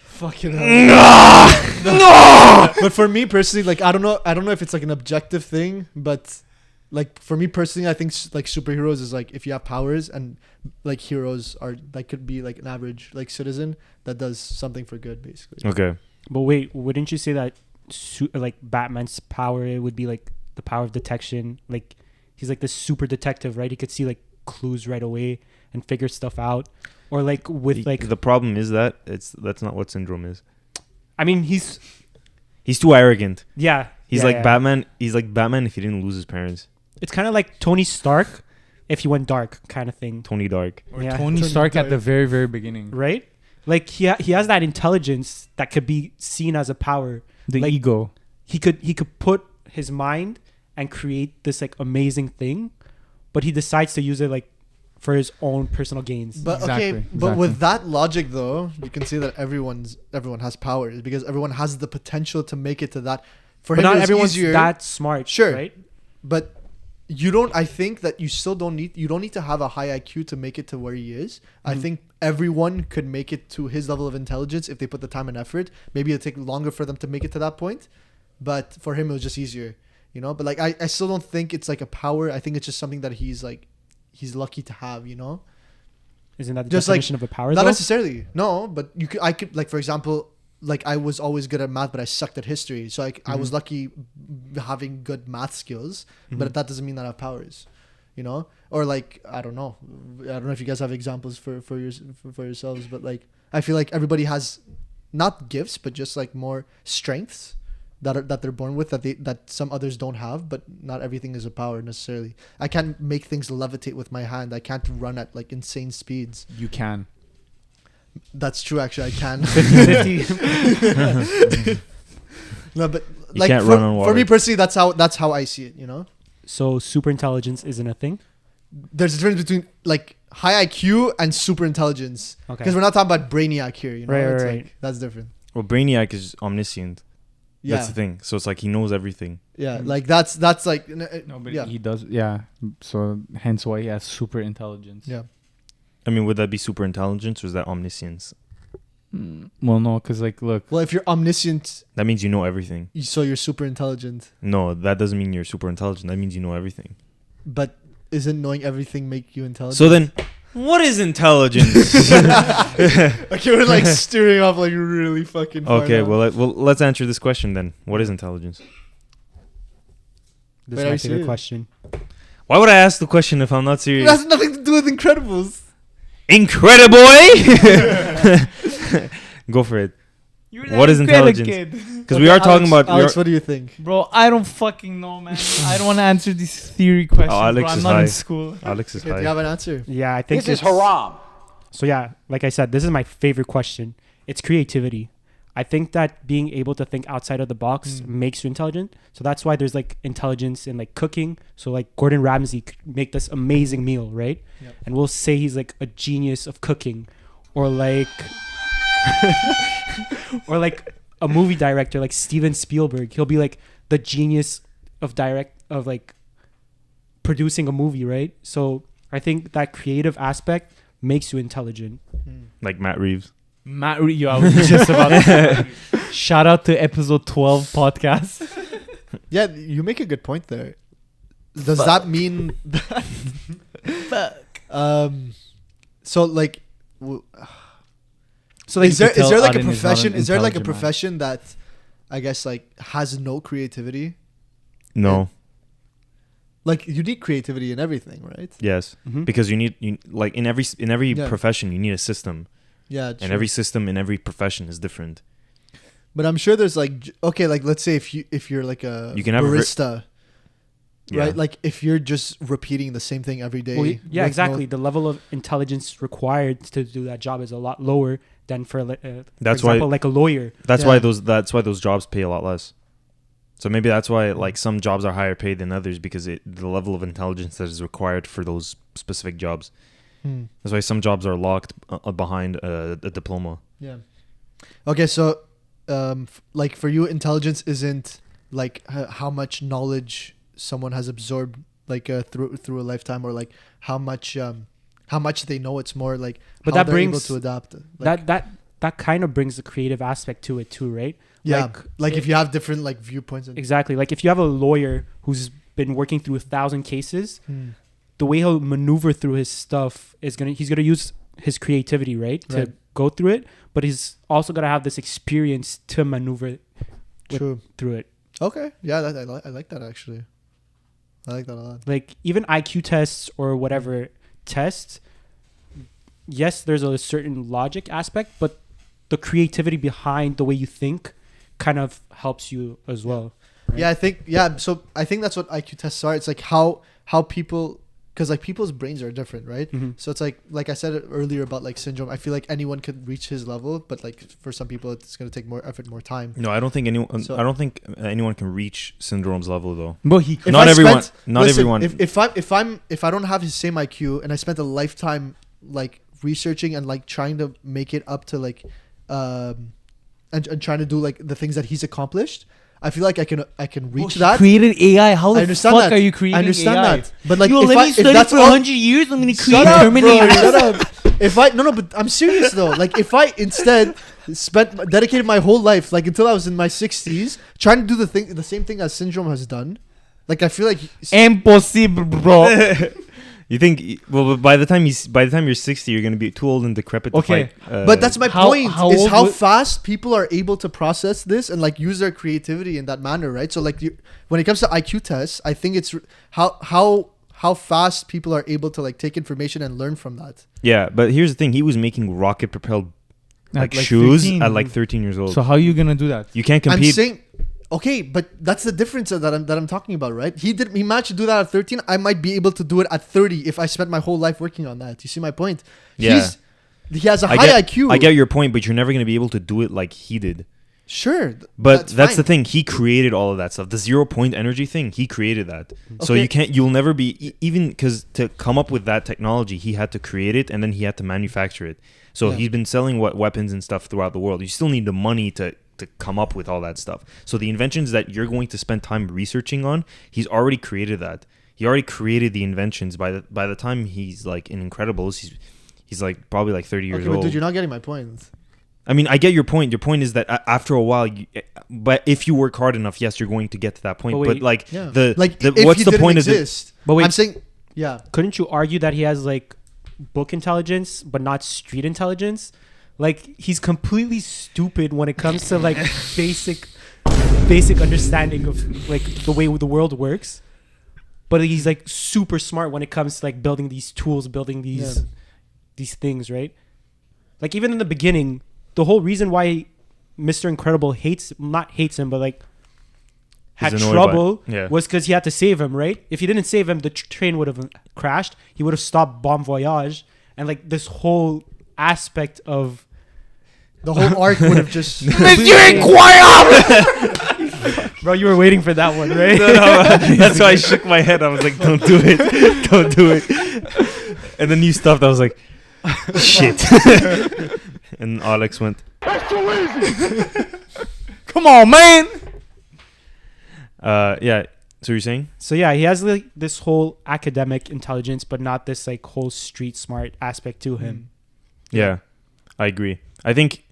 Fucking hell. No. But for me personally, like I don't know if it's like an objective thing, but like for me personally, I think like superheroes is like if you have powers, and like heroes are like could be like an average like citizen that does something for good, basically. Okay. But wait, wouldn't you say that like Batman's power would be like the power of detection? Like he's like the super detective, right? He could see like clues right away and figure stuff out. Or like with like the problem is that that's not what Syndrome is. I mean he's too arrogant. yeah. He's yeah, like yeah. Batman. He's like Batman if he didn't lose his parents. It's kind of like Tony Stark if he went dark kind of thing. Tony Dark. Or Yeah. Tony Stark at the very, very beginning. Right? Like he has that intelligence that could be seen as a power. The Like, ego. He could put his mind and create this like amazing thing, but he decides to use it like for his own personal gains. But Exactly, okay, but with that logic though, you can say that everyone has powers because everyone has the potential to make it to that. For but him, not it's everyone's easier. that smart, Sure. right? But you don't. I think that you still don't need. You don't need to have a high IQ to make it to where he is. I think everyone could make it to his level of intelligence if they put the time and effort. Maybe it'll take longer for them to make it to that point, but for him it was just easier, you know. But like I still don't think it's like a power. I think it's just something that he's lucky to have, you know. Isn't that the Just like definition of a power? not Though? necessarily. No, but I could like for example. Like I was always good at math, but I sucked at history. So I was lucky having good math skills, but that doesn't mean that I have powers, you know. Or like I don't know if you guys have examples for yourselves, but like I feel like everybody has not gifts, but just like more strengths that they're born with that some others don't have. But not everything is a power necessarily. I can't make things levitate with my hand. I can't run at like insane speeds. You can. That's true. Actually, I can. 50-50. No, but You like can't for, run on for me water. personally, that's how I see it. You know, So super intelligence isn't a thing. there's a difference between like high IQ and super intelligence. Okay. Because we're not talking about brainiac here. You know, Right, it's right, like, right. that's different. Well, Brainiac is omniscient. Yeah, That's the thing. So it's like he knows everything. yeah. Like that's like No, but yeah, he does. Yeah. So hence why he has super intelligence. yeah. I mean, would that be super intelligence or is that omniscience? Well, no, because like, look. Well, if you're omniscient, That means you know everything. so you're super intelligent. No, that doesn't mean you're super intelligent. That means you know everything. But isn't knowing everything make you intelligent? So then, what is intelligence? okay, we're like steering off like really fucking. Far Okay, now. well, let's answer this question then. What is intelligence? This Wait, is are my you favorite serious? question. Why would I ask the question if I'm not It serious? has nothing to do with Incredibles. Incrediboy! Go for it. What is intelligence? Because we Okay, are talking Alex, about. Alex, what do you think? Bro, I don't fucking know, man. I don't want to answer these theory questions. Alex bro. I'm is not high. in school. Alex is Okay, do you high. have an answer? Yeah, I think This is it's- haram. So yeah, like I said, this is my favorite question. It's creativity. I think that being able to think outside of the box makes you intelligent. So that's why there's like intelligence in like cooking. So like Gordon Ramsay could make this amazing meal, right? Yep. And we'll say he's like a genius of cooking, or like, or like a movie director like Steven Spielberg. He'll be like the genius of producing a movie, right? So I think that creative aspect makes you intelligent. Like Matt Reeves. Yo, I was just about to say. Shout out to episode 12 podcast. Yeah, you make a good point there. Does that mean that? So like, So like, is there like a Aren is not profession? an Is there like a intelligent man. profession that, I guess, like has no creativity? No. Like you need creativity in everything, right? Yes. Mhm. Because you like in every Yeah. profession you need a system, Yeah, and true. every system in every profession is different. But I'm sure there's like okay, like let's say if you're like a You can have a barista, Yeah. right? Like if you're just repeating the same thing every day. well, yeah, with exactly. no- The level of intelligence required to do that job is a lot lower than for That's for why- example, like a lawyer. That's Yeah. why those jobs pay a lot less. So maybe that's why like some jobs are higher paid than others, because the level of intelligence that is required for those specific jobs. Hmm. That's why some jobs are locked behind a diploma. Yeah. Okay, so like for you, intelligence isn't like how much knowledge someone has absorbed like through a lifetime, or like how much they know. It's more like But how that they're able brings- to adapt. Like, that kind of brings the creative aspect to it too, right? yeah, like if you have different like viewpoints. And, Exactly. Like if you have a lawyer who's been working through 1,000 cases, Hmm. the way he'll maneuver through his stuff is he's gonna use his creativity, right, to Right. go through it. But he's also gonna have this experience to maneuver True. through it. Okay. Yeah, I like that actually. I like that a lot. Like even IQ tests or whatever tests, yes, there's a certain logic aspect, but the creativity behind the way you think kind of helps you as well. Right? Yeah, so I think that's what IQ tests are. It's like how people, because like people's brains are different, right? Mhm. So it's like I said earlier about like syndrome. I feel like anyone could reach his level, but like for some people it's going to take more effort, more time. No, I don't think anyone. So- I don't think anyone can reach Syndrome's level though. But he If Not I everyone. spent- Not listen, everyone. If I don't have his same IQ and I spent a lifetime like researching and like trying to make it up to like and trying to do like the things that he's accomplished, I feel like I can reach that. created AI. How I the understand fuck that. are you creating I understand AI? that. But like Yo, if let I, me if study that's for all, 100 years. I'm gonna create shut up, Terminator. bro, shut up. If I no, but I'm serious though. Like if I instead dedicated my whole life, like until I was in my 60s, trying to do the same thing as Syndrome has done, like I feel like Impossible, bro. You think? Well, by the time you're 60, you're gonna be too old and decrepit Okay. to fight. but that's my how- point how is old how wa- fast people are able to process this and like use their creativity in that manner, right? So like when it comes to IQ tests, I think it's how fast people are able to like take information and learn from that. yeah. But here's the thing: he was making rocket propelled like At, shoes 13. at like 13 years old. So how are you gonna do that? You can't I'm compete. saying, okay, but that's the difference that I'm talking about, right? He managed to do that at 13. I might be able to do it at 30 if I spent my whole life working on that. You see my point? Yeah. He has a I high get, IQ. I get your point, but you're never gonna be able to do it like he did. Sure, But that's the fine. thing. He created all of that stuff. The 0 point energy thing. He created that. So Okay. you'll never be even because to come up with that technology, he had to create it and then he had to manufacture it. So Yeah. he's been selling weapons and stuff throughout the world. You still need the money to come up with all that stuff. So the inventions that you're going to spend time researching on, he's already created that. He already created the inventions. By the time he's like in Incredibles, he's like probably like 30 years Okay, but old. dude, you're not getting my point. I mean, I get your point. Your point is that after a while, but if you work hard enough, yes, you're going to get to that point. But But wait, like Yeah. the like the if what's he the didn't point of it? exist, But wait. I'm saying, yeah. Couldn't you argue that he has like book intelligence but not street intelligence? Like he's completely stupid when it comes to like basic understanding of like the way the world works, but he's like super smart when it comes to like building these tools, building these things, right? Like even in the beginning, the whole reason why Mr. Incredible not hates him, but like had He's annoyed trouble by it. Yeah. was because he had to save him, right? If he didn't save him, the train would have crashed. He would have stopped Bon Voyage, and like this whole aspect of The whole arc would have just. bro, you were waiting for that one, right? That's why I shook my head. I was like, "Don't do it, don't do it." And then you stopped. I was like, "Shit." And Alex went, Come on, man. Yeah. So you're saying? So yeah, he has like this whole academic intelligence, but not this like whole street smart aspect to him. Yeah, I agree. I think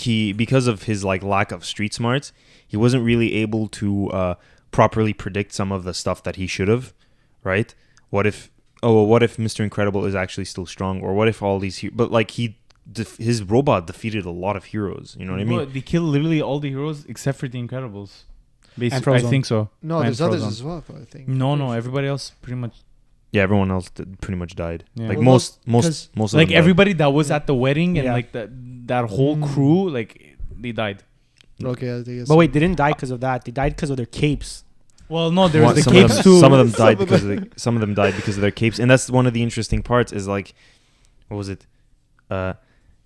he, because of his like lack of street smarts, he wasn't really able to properly predict some of the stuff that he should have. Right? What if Mr. Incredible is actually still strong, or what if all these but like his robot defeated a lot of heroes. You know what I mean? Bro, they killed literally all the heroes except for the Incredibles. Basically, I Frozone. think so. No, And there's others Frozone. as well, though, I think. No, everybody else pretty much. Yeah, everyone else pretty much died. Yeah. Like Well, most of Like them everybody that was at the wedding and Yeah. like that whole crew, like they died. Okay, I think But wait, they didn't die because of that. They died because of their capes. Well, no, there What, was the some of capes them, too. Some of them died because some of them died because of their capes, and that's one of the interesting parts. Is like, what was it?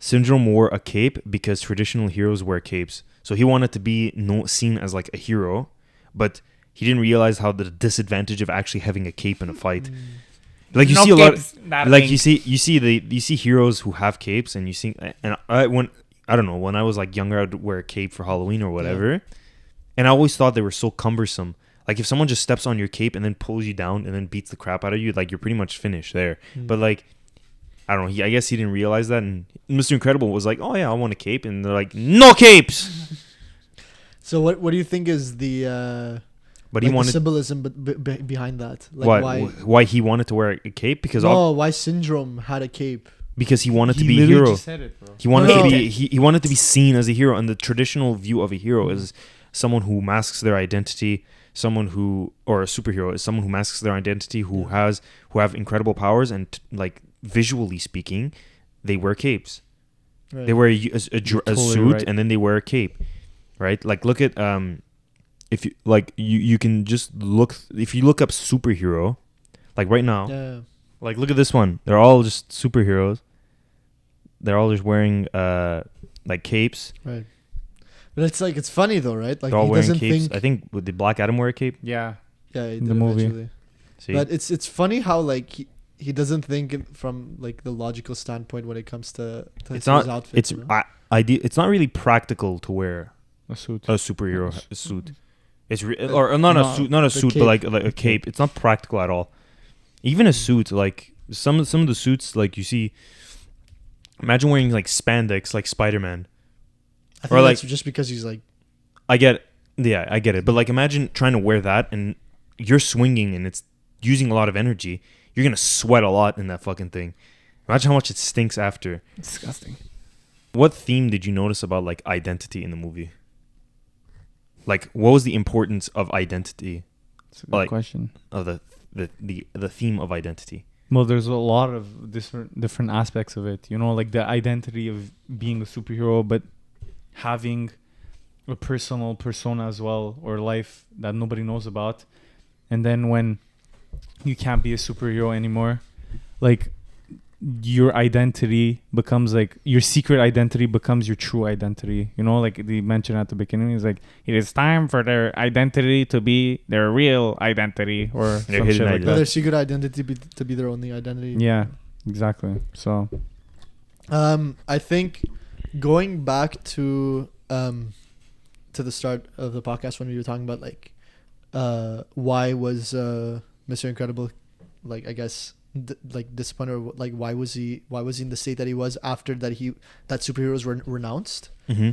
Syndrome wore a cape because traditional heroes wear capes, so he wanted to be seen as like a hero, but he didn't realize how the disadvantage of actually having a cape in a fight. Like you No see a lot, capes, that like thing. you see heroes who have capes, and you see, and I don't know, when I was like younger, I'd wear a cape for Halloween or whatever, and I always thought they were so cumbersome. Like if someone just steps on your cape and then pulls you down and then beats the crap out of you, like you're pretty much finished there. But like, I don't know, I guess he didn't realize that, and Mr. Incredible was like, oh yeah, I want a cape, and they're like, no capes. So what do you think is the But like he wanted the symbolism behind that? Like why he wanted to wear a cape because why Syndrome had a cape? because he wanted to be a literally hero. just said it, bro. He wanted No. to be he wanted to be seen as a hero, and the traditional view of a hero is someone who masks their identity, or a superhero is someone who masks their identity, who have incredible powers, and like visually speaking, they wear capes. Right. They wear a totally suit right. and then they wear a cape, right? Like look at if you like you can just look, if you look up superhero, like right now, Yeah. like look at this one. They're all just superheroes. They're all just wearing like capes. Right. But it's like it's funny though, right? Like They're all he wearing doesn't capes. think. I think did Black Adam wear a cape? Yeah. Yeah, he in did the movie. eventually. See, But it's funny how like he doesn't think from like the logical standpoint when it comes to it's his not. outfits. It's you know? it's not really practical to wear A suit. a superhero suit. It's Uh, not no, a suit, not a the suit, cape. but like a cape. It's not practical at all. Even a suit, like some of the suits, like you see. Imagine wearing like spandex, like Spider-Man. I think or, like- that's just because he's like I get it, but like imagine trying to wear that and you're swinging and it's using a lot of energy. You're gonna sweat a lot in that fucking thing. Imagine how much it stinks after. Disgusting. What theme did you notice about like identity in the movie? Like, what was the importance of identity, That's a good Like- question. of the theme of identity? Well, there's a lot of different aspects of it. You know, like the identity of being a superhero, but having a personal persona as well, or life that nobody knows about. And then when you can't be a superhero anymore, like your identity becomes like your secret identity becomes your true identity. You know, like they mentioned at the beginning, is like it is time for their identity to be their real identity, or Their some hidden shit like identity. their that. secret identity to be their only identity. Yeah, exactly. So I think going back to the start of the podcast when we were talking about like why was Mr. Incredible like I guess like disappointed, or like why was he in the state that he was after that superheroes were renounced. Mm-hmm.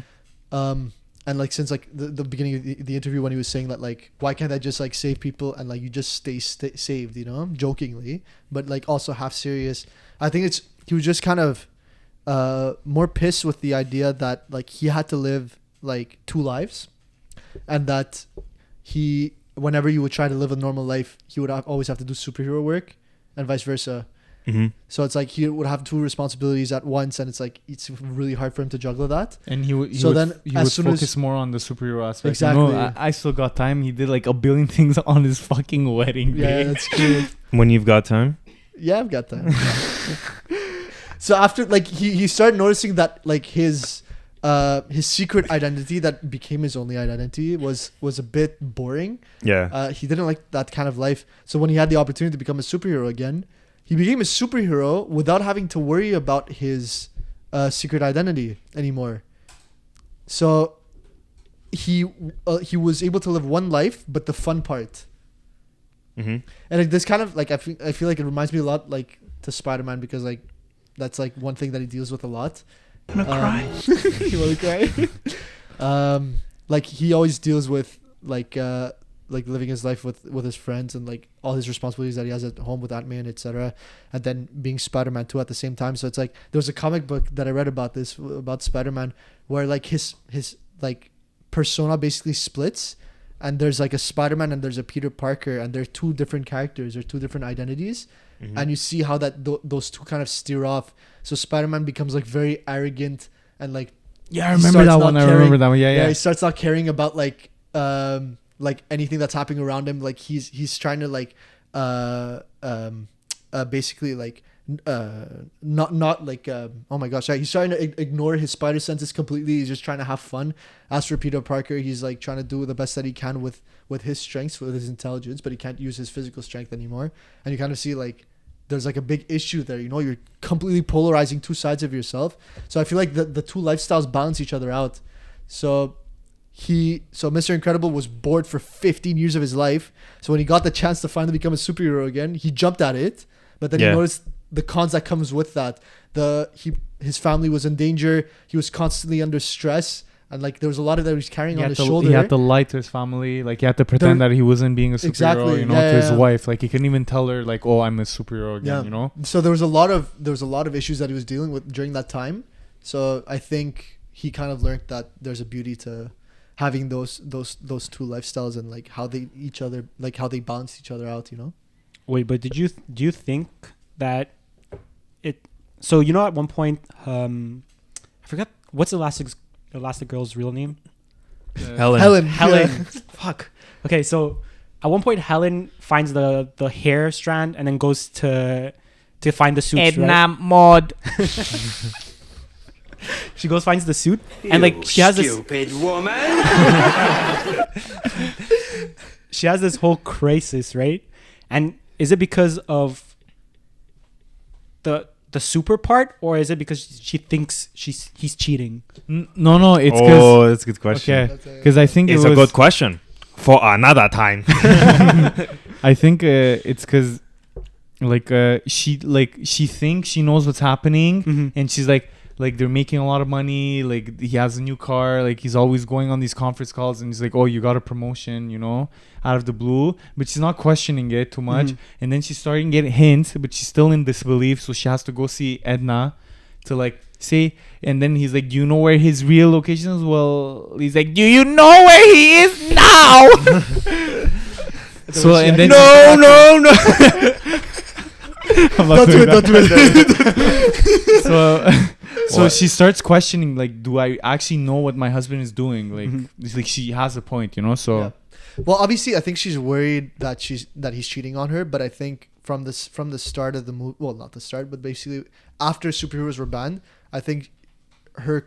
And like since like the beginning of the interview when he was saying that like why can't I just like save people and like you just stay saved, you know, jokingly, but like also half serious. I think he was just kind of more pissed with the idea that like he had to live like two lives, and that whenever you would try to live a normal life, he would always have to do superhero work, and vice versa. Mm-hmm. So it's like he would have two responsibilities at once, and it's like it's really hard for him to juggle that. and he would as soon as- focus more on the superhero aspect. Exactly. You know, I still got time. He did like a billion things on his fucking wedding Yeah, day. that's true. When you've got time. Yeah, I've got time. So after like he started noticing that like his secret identity that became his only identity was a bit boring. Yeah. He didn't like that kind of life. So when he had the opportunity to become a superhero again, he became a superhero without having to worry about his secret identity anymore. So he was able to live one life, but the fun part Mm-hmm. And like, this kind of like I feel like it reminds me a lot like to Spider-Man, because like that's like one thing that he deals with a lot. I'm gonna cry. You want to cry? Like he always deals with like living his life with his friends and like all his responsibilities that he has at home with Aunt May and etc. And then being Spider-Man too at the same time. So it's like there was a comic book that I read about Spider-Man where like his like persona basically splits, and there's like a Spider-Man and there's a Peter Parker, and they're two different characters or two different identities. Mm-hmm. And you see how that those two kind of steer off. So Spider-Man becomes like very arrogant and like Yeah, I remember that one. Yeah. He starts not caring about like anything that's happening around him. Like he's trying to like basically like not like oh my gosh, he's trying to ignore his spider senses completely. He's just trying to have fun. As for Peter Parker, he's like trying to do the best that he can with his strengths, with his intelligence, but he can't use his physical strength anymore. And you kind of see like there's like a big issue there, you know. You're completely polarizing two sides of yourself. So I feel like the two lifestyles balance each other out. So Mr. Incredible was bored for 15 years of his life. So when he got the chance to finally become a superhero again, he jumped at it. But then he noticed the cons that comes with that. His family was in danger. He was constantly under stress. And like there was a lot of that he was carrying on his shoulder. He had to lie to his family. Like he had to pretend that he wasn't being a superhero, to his wife. Like he couldn't even tell her like, oh, I'm a superhero again, you know? So there was a lot of issues that he was dealing with during that time. So I think he kind of learned that there's a beauty to having those two lifestyles and like how they balance each other out, you know? Wait, but do you think that it? So you know, at one point, I forgot what's Elastigirl's real name. Helen. Yeah. Fuck. Okay, so at one point, Helen finds the hair strand and then goes to find the suit. Edna Mod. She goes finds the suit and like she has this stupid woman. she has this whole crisis, right? And is it because of the super part, or is it because she thinks he's cheating? No, it's because that's a good question. Okay, because I think it's a good question for another time. I think it's because like she thinks she knows what's happening, and she's like they're making a lot of money, like he has a new car, like he's always going on these conference calls, and he's like, oh, you got a promotion, you know, out of the blue. But she's not questioning it too much. And then she's starting to get hints, but she's still in disbelief, so she has to go see Edna to like say. And then he's like, do you know where his real location is? Well, he's like, do you know where he is now? So and then no don't do it. So she starts questioning, like, do I actually know what my husband is doing? Like, it's like she has a point, you know. So, yeah. Well, obviously, I think she's worried that he's cheating on her. But I think from the start of the movie, well, not the start, but basically after superheroes were banned, I think her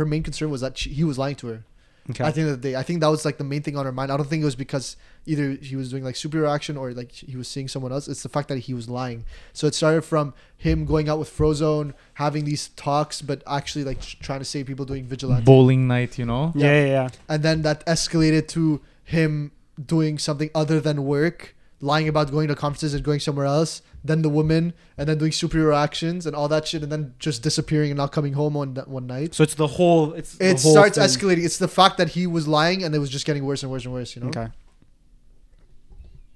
main concern was that he was lying to her. Okay. At the end of the day, I think that was like the main thing on her mind. I don't think it was because either he was doing like superhero action or like he was seeing someone else. It's the fact that he was lying. So it started from him going out with Frozone, having these talks, but actually like trying to save people, doing vigilante bowling night, you know. Yeah. And then that escalated to him doing something other than work, lying about going to conferences and going somewhere else, then the woman, and then doing superhero actions and all that shit, and then just disappearing and not coming home one night. So it's the whole. It starts escalating. It's the fact that he was lying, and it was just getting worse and worse and worse. You know. Okay.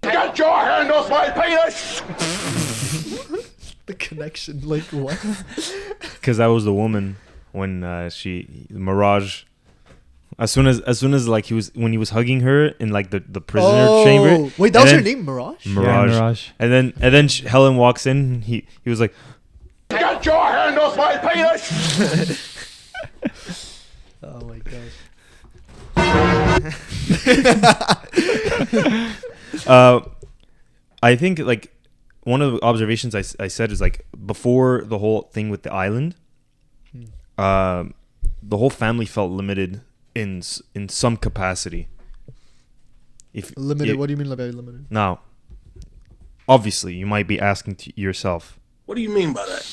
Get your hand off my penis! The connection, like what? Because that was the woman when Mirage. As soon as like when he was hugging her in like the prisoner chamber. Wait, that was her name, Mirage? Mirage. Yeah, Mirage. And then Helen walks in. He was like, Get your hand off my penis! Oh my gosh. I think like one of the observations I said is like before the whole thing with the island, the whole family felt limited in some capacity. Limited? What do you mean by limited? Now, obviously, you might be asking to yourself, What do you mean by that?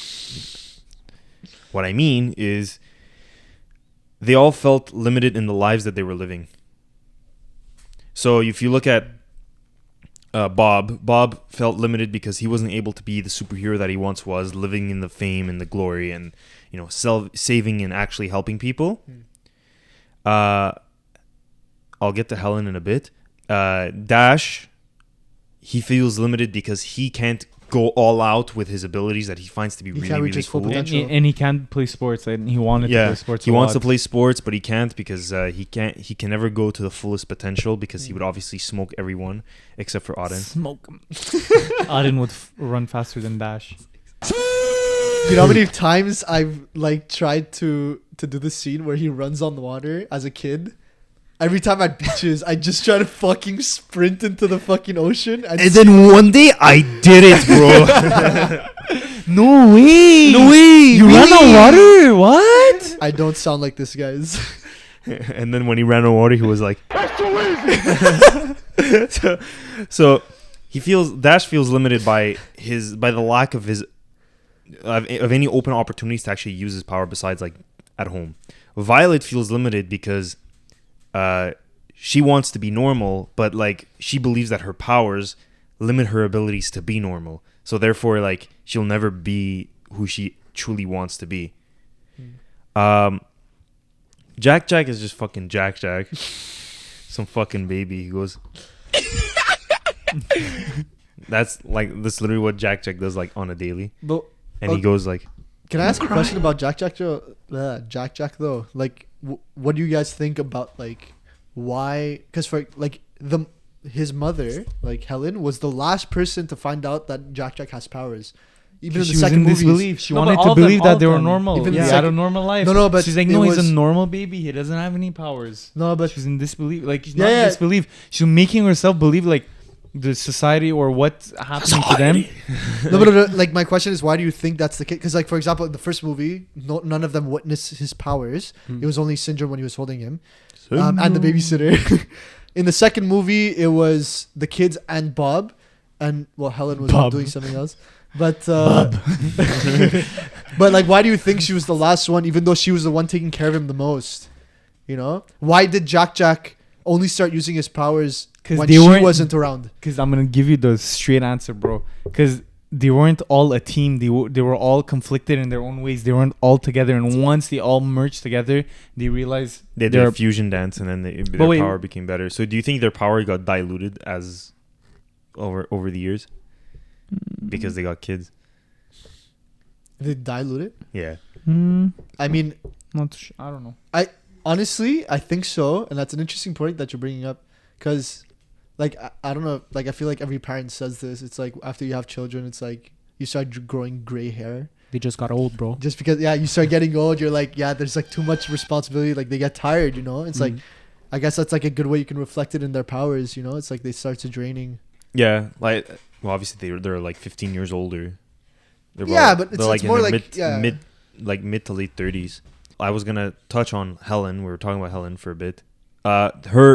what I mean is they all felt limited in the lives that they were living. So if you look at Bob felt limited because he wasn't able to be the superhero that he once was, living in the fame and the glory and, you know, saving and actually helping people. I'll get to Helen in a bit. Dash, he feels limited because he can't go all out with his abilities that he finds to be really, really cool. And he can't play sports, and he wanted to play sports. He wants to play sports, but he can't because he can never go to the fullest potential because he would obviously smoke everyone except for Aren. Smoke him. Aren would run faster than Dash. You know how many times I've like tried to do the scene where he runs on the water as a kid? Every time at beaches, I just try to fucking sprint into the fucking ocean. And then one day, I did it, bro. No way. No way. You ran on water? What? I don't sound like this, guys. And then when he ran on water, he was like... That's too easy. so Dash feels limited by the lack of any open opportunities to actually use his power besides like at home. Violet feels limited because... she wants to be normal, but like she believes that her powers limit her abilities to be normal. So therefore, like she'll never be who she truly wants to be. Jack is just fucking Jack. Some fucking baby. He goes. That's literally what Jack does like on a daily. But, and he goes like. Can I ask a question about Jack though? Like, what do you guys think about like why? Because for like his mother, like Helen, was the last person to find out that Jack has powers. Even in the second movie, she wanted to believe that they were normal. Even he had a normal life. No, but she's like, no, he's a normal baby. He doesn't have any powers. No, but she's in disbelief. Like, she's not in disbelief. She's making herself believe like the society or what's happening to them. No, like my question is, why do you think that's the case? Because like for example, in the first movie, none of them witnessed his powers. It was only Syndrome when he was holding him, and the babysitter. In the second movie, it was the kids and Bob, and well, Helen was doing something else. But but like, why do you think she was the last one, even though she was the one taking care of him the most? You know, why did Jack only start using his powers when she wasn't around? Because I'm gonna give you the straight answer, bro. Because they weren't all a team. They were all conflicted in their own ways. They weren't all together. And once they all merged together, they realized they did a fusion dance, and then their power became better. So do you think their power got diluted as over the years? Because they got kids. They dilute it? Yeah. I mean, I don't know. Honestly, I think so, and that's an interesting point that you're bringing up, because, like, I don't know, like, I feel like every parent says this. It's like after you have children, it's like you start growing gray hair. They just got old, bro. Just because, you start getting old, you're like, there's like too much responsibility. Like they get tired, you know. It's like, I guess that's like a good way you can reflect it in their powers. You know, it's like they start to draining. Yeah, like. Well, obviously they're like 15 years older. But it's like more like mid to late 30s. I was gonna touch on Helen. We were talking about Helen for a bit.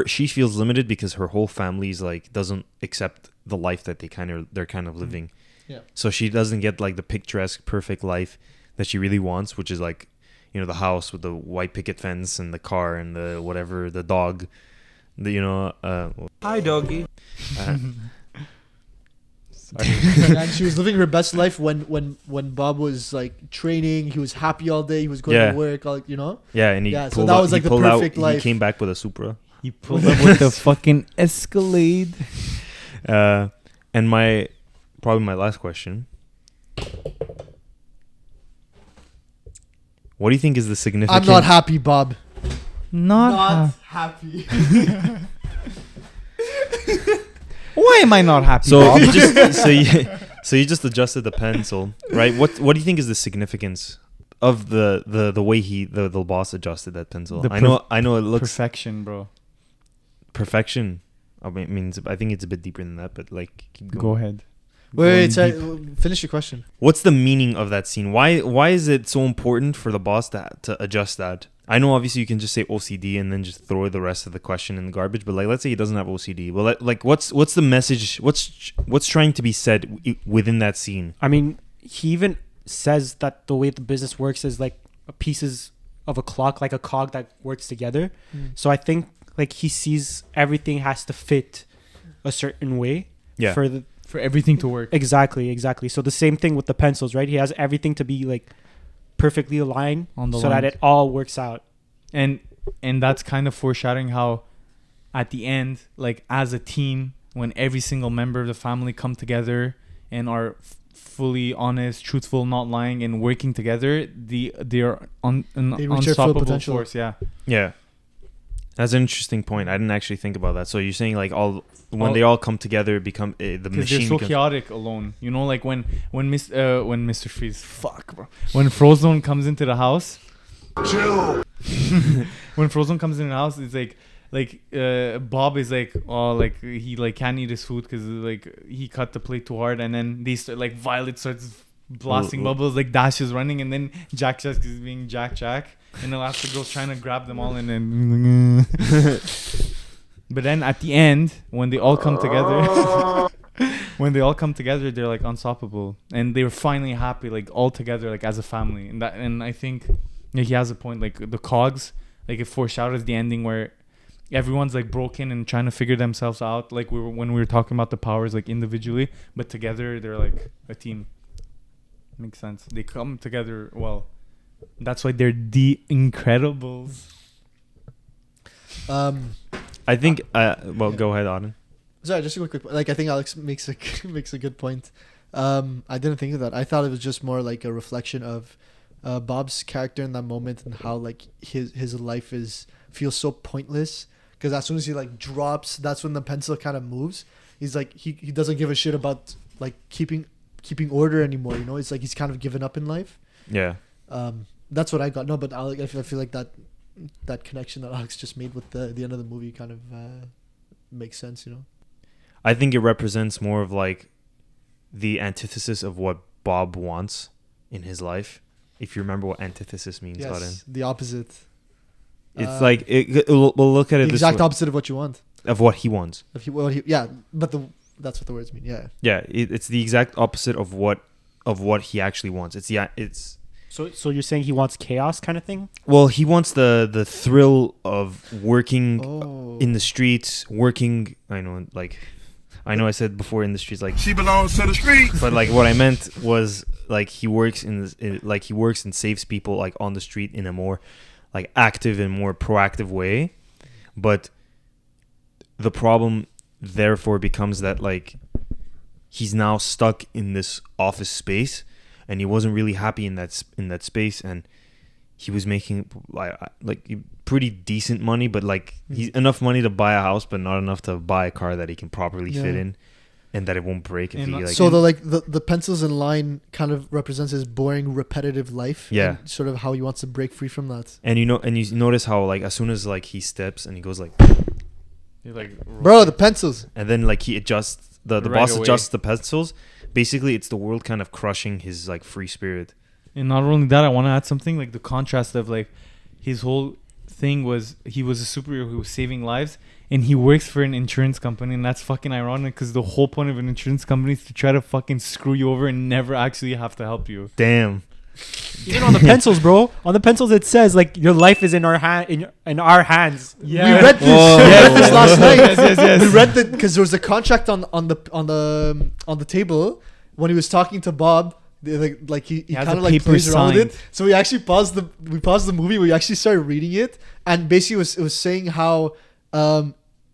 She feels limited because her whole family's like doesn't accept the life that they're kind of living. Yeah. So she doesn't get like the picturesque, perfect life that she really wants, which is like, you know, the house with the white picket fence and the car and the whatever, the dog, Hi, doggy. And she was living her best life when Bob was like training. He was happy all day. He was going to work, you know. Yeah, and so that was like the perfect life. He came back with a Supra. He pulled up with the fucking Escalade. And probably my last question. What do you think is the significance? I'm not happy, Bob. Not happy. Why am I not happy? So Bob? you just adjusted the pencil, right? What do you think is the significance of the way the boss adjusted that pencil? I know it looks perfection, bro. Perfection. I think it's a bit deeper than that, but like keep going. Go ahead. Wait, finish your question. What's the meaning of that scene? Why is it so important for the boss to adjust that? I know obviously you can just say OCD and then just throw the rest of the question in the garbage, but like let's say he doesn't have OCD. Well, like what's the message? What's trying to be said within that scene? I mean, he even says that the way the business works is like pieces of a clock, like a cog that works together. So I think like he sees everything has to fit a certain way, Yeah. for everything to work. Exactly. So the same thing with the pencils, right? He has everything to be like perfectly aligned On the so that lines. it all works out. And that's kind of foreshadowing how at the end, like as a team, when every single member of the family come together and are fully honest, truthful, not lying, and working together, they are an They reach their full unstoppable potential. force. Yeah. Yeah. That's an interesting point. I didn't actually think about that. So you're saying like when All- they all come together, become the Because machine they're so becomes. chaotic alone. You know, like when Mr. Freeze, when Frozone comes into the house, Chill. when Frozone comes in the house, it's like Bob is like, oh, like he like can't eat his food because like he cut the plate too hard, and then they start like Violet starts blasting bubbles, like Dash is running, and then Jack is being Jack, and Elastigirl's trying to grab them all, and then. But then at the end, when they all come together, they're like unstoppable, and they're finally happy, like all together, like as a family. And I think he has a point. Like the cogs, like it foreshadows the ending where everyone's like broken and trying to figure themselves out. Like when we were talking about the powers, like individually, but together they're like a team. Makes sense. They come together well. That's why they're the Incredibles. I think. Well, go ahead, Auden. Sorry, just a quick. Like I think Alex makes a good point. I didn't think of that. I thought it was just more like a reflection of Bob's character in that moment and how like his life feels so pointless. Because as soon as he like drops, that's when the pencil kind of moves. He's like he doesn't give a shit about like keeping order anymore. You know, it's like he's kind of given up in life. Yeah. That's what I got. No, but I feel like that connection that Alex just made with the end of the movie kind of makes sense. You know. I think it represents more of like the antithesis of what Bob wants in his life. If you remember what antithesis means, Auden. Yes, the opposite. It's like we'll look at it The this exact way, opposite of what you want. of what he wants. But that's what the words mean. Yeah. Yeah, it's the exact opposite of what he actually wants. It's So you're saying he wants chaos kind of thing? well, he wants the thrill of working Oh. in the streets, working. I know I said before in the streets, like, She belongs to the streets. but like what I meant was like he works and saves people like on the street in a more like active and more proactive way. But the problem therefore becomes that like he's now stuck in this office space, and he wasn't really happy in that space, and he was making like pretty decent money, but like he's enough money to buy a house, but not enough to buy a car that he can properly fit in, and that it won't break if And he like. So the pencils in line kind of represents his boring, repetitive life. Yeah. And sort of how he wants to break free from that. and you notice how like as soon as like he steps and he goes like, You're like, Bro, the pencils. and then like he adjusts the Right boss away. adjusts the pencils. Basically, it's the world kind of crushing his like free spirit. And not only that, I want to add something like the contrast of like his whole thing was he was a superhero who was saving lives, and he works for an insurance company, and that's fucking ironic because the whole point of an insurance company is to try to fucking screw you over and never actually have to help you. Damn. Even on the pencils, bro. On the pencils, it says like your life is in our hands. We read this. Whoa. We read this last night. yes. We read that because there was a contract on the table when he was talking to Bob. He has kind a of like paper plays around with signed. it. So we actually paused the movie. We actually started reading it, and basically it was saying how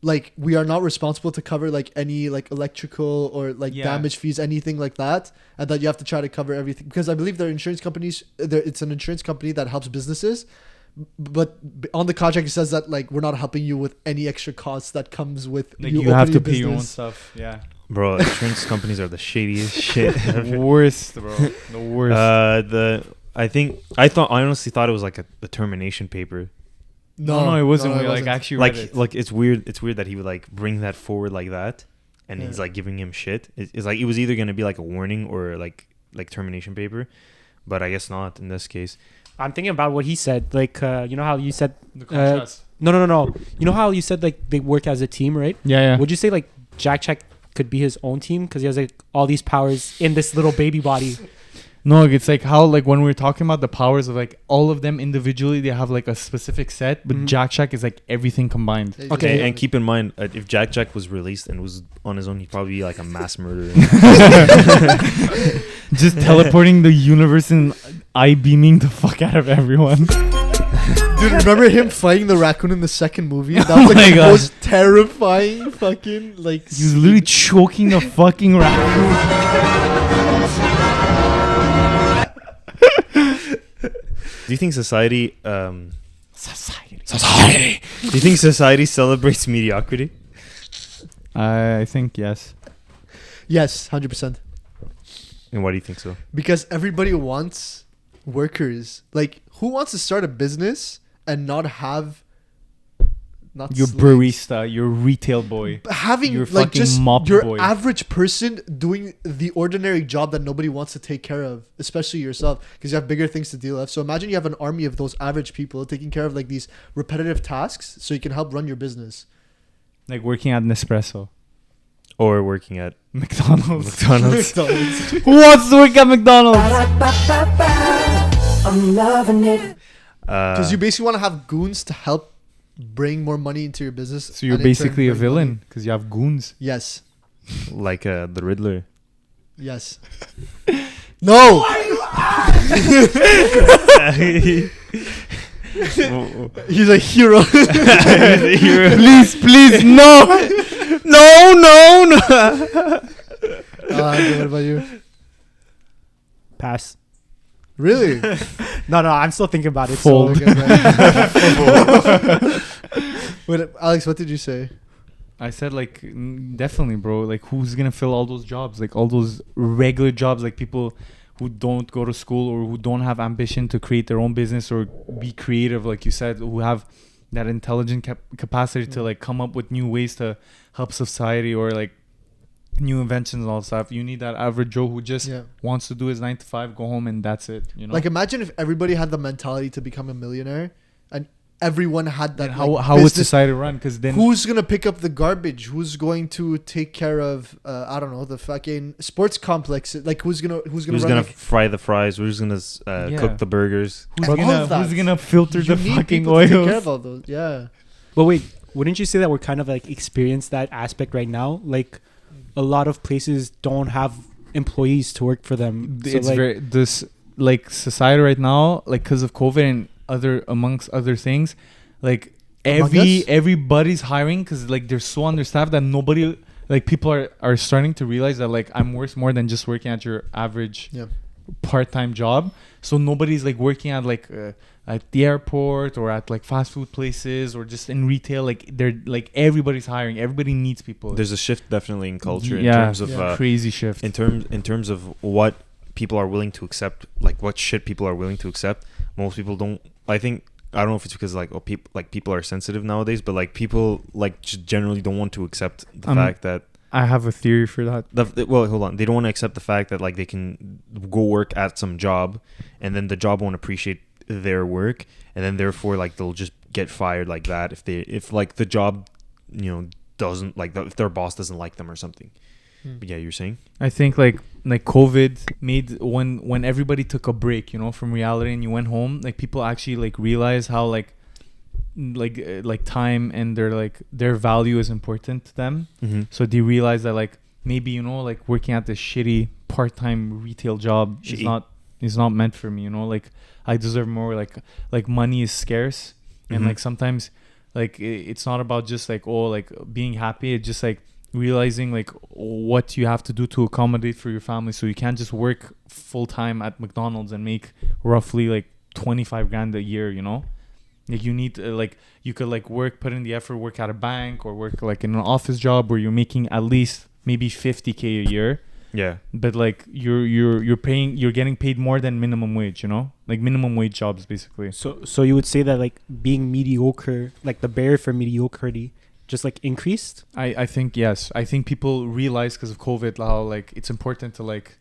like we are not responsible to cover like any like electrical or like damage fees, anything like that, and that you have to try to cover everything because I believe they're insurance companies. It's an insurance company that helps businesses, but on the contract it says that like we're not helping you with any extra costs that comes with Like you you have to opening a pay your own business. stuff. Yeah. Bro, insurance companies are the shadiest shit ever. Worst, bro. The worst. I honestly thought it was like a termination paper. No, it wasn't. We wasn't. like actually read Like it. like it's weird that he would like bring that forward like that, and Yeah. he's like giving him shit. It's like it was either gonna be like a warning or like termination paper, but I guess not in this case. I'm thinking about what he said. Like, you know how you said The contrast. no. You know how you said like they work as a team, right? Yeah. Would you say like Jack could be his own team because he has like all these powers in this little baby body? No, it's like how like when we were talking about the powers of like all of them individually, they have like a specific set, but Jack Jack is like everything combined. Okay, and keep in mind, if Jack Jack was released and was on his own, he'd probably be like a mass murderer. Just teleporting the universe and beaming the fuck out of everyone. Dude, remember him fighting the raccoon in the second movie? That was like the most terrifying fucking like. He was literally choking the fucking raccoon. Do you think society? Society. Do you think society celebrates mediocrity? I think yes. Yes, 100%. And why do you think so? Because everybody wants workers. Like, who wants to start a business and not have Your barista, your retail boy. having your like fucking just mop your boy. average person doing the ordinary job that nobody wants to take care of, especially yourself, because you have bigger things to deal with. So imagine you have an army of those average people taking care of like these repetitive tasks, so you can help run your business. Like working at Nespresso. Or working at McDonald's. McDonald's. Who wants to work at McDonald's? I'm loving it. Because you basically want to have goons to help bring more money into your business. So you're and in turn basically a bring villain money. because you have goons. Yes. like the Riddler. Yes. No. He's a hero. Please, no. No. Okay, what about you? Pass. Really? No, I'm still thinking about it. Fold. So Okay, Wait, Alex, what did you say? I said like definitely, bro. Like who's gonna fill all those jobs? Like all those regular jobs, like people who don't go to school or who don't have ambition to create their own business or be creative, like you said, who have that intelligent capacity to like come up with new ways to help society or like new inventions and all that stuff. You need that average Joe who just wants to do his 9 to 5, go home, and that's it. You know, Like, imagine if everybody had the mentality to become a millionaire, and everyone had that. then like, how would business. society run? Because then Who's gonna pick up the garbage? Who's going to take care of? I don't know, the fucking sports complex. Like, who's gonna Who's run gonna like, fry the fries? Who's gonna cook the burgers? who's all gonna of that. who's gonna filter you the need fucking people to take care oils? of all those. Yeah. But wait, wouldn't you say that we're kind of like experience that aspect right now? Like, a lot of places don't have employees to work for them. So It's like, very this like society right now, like because of COVID and amongst other things, like Among us? everybody's hiring because like they're so understaffed that nobody like people are starting to realize that like I'm worth more than just working at your average part-time job. So nobody's like working at like at the airport or at like fast food places or just in retail. Like they're like everybody's hiring. Everybody needs people. There's a shift definitely in culture in Yeah, terms of crazy shift. in terms of what people are willing to accept, like what shit people are willing to accept. Most people don't. I don't know if it's because like people are sensitive nowadays, but like people like just generally don't want to accept the fact that. I have a theory for that. Well, hold on. They don't want to accept the fact that like they can go work at some job, and then the job won't appreciate their work, and then therefore like they'll just get fired like that if like the job, doesn't like if their boss doesn't like them or something. But yeah, you're saying. I think like COVID made when everybody took a break, from reality and you went home, like people actually like realized how like time and their value is important to them. Mm-hmm. So they realize that like maybe like working at this shitty part-time retail job is not meant for me. Like I deserve more. Like money is scarce, and like sometimes like it's not about just like being happy. It's just like realizing like what you have to do to accommodate for your family. So you can't just work full time at McDonald's and make roughly like 25 grand a year. Like you need you could like put in the effort, work at a bank or work like in an office job where you're making at least maybe 50K a year. Yeah. But like you're getting paid more than minimum wage, like minimum wage jobs basically. So you would say that like being mediocre, like the barrier for mediocrity just like increased? I think yes. I think people realize because of COVID how like it's important to like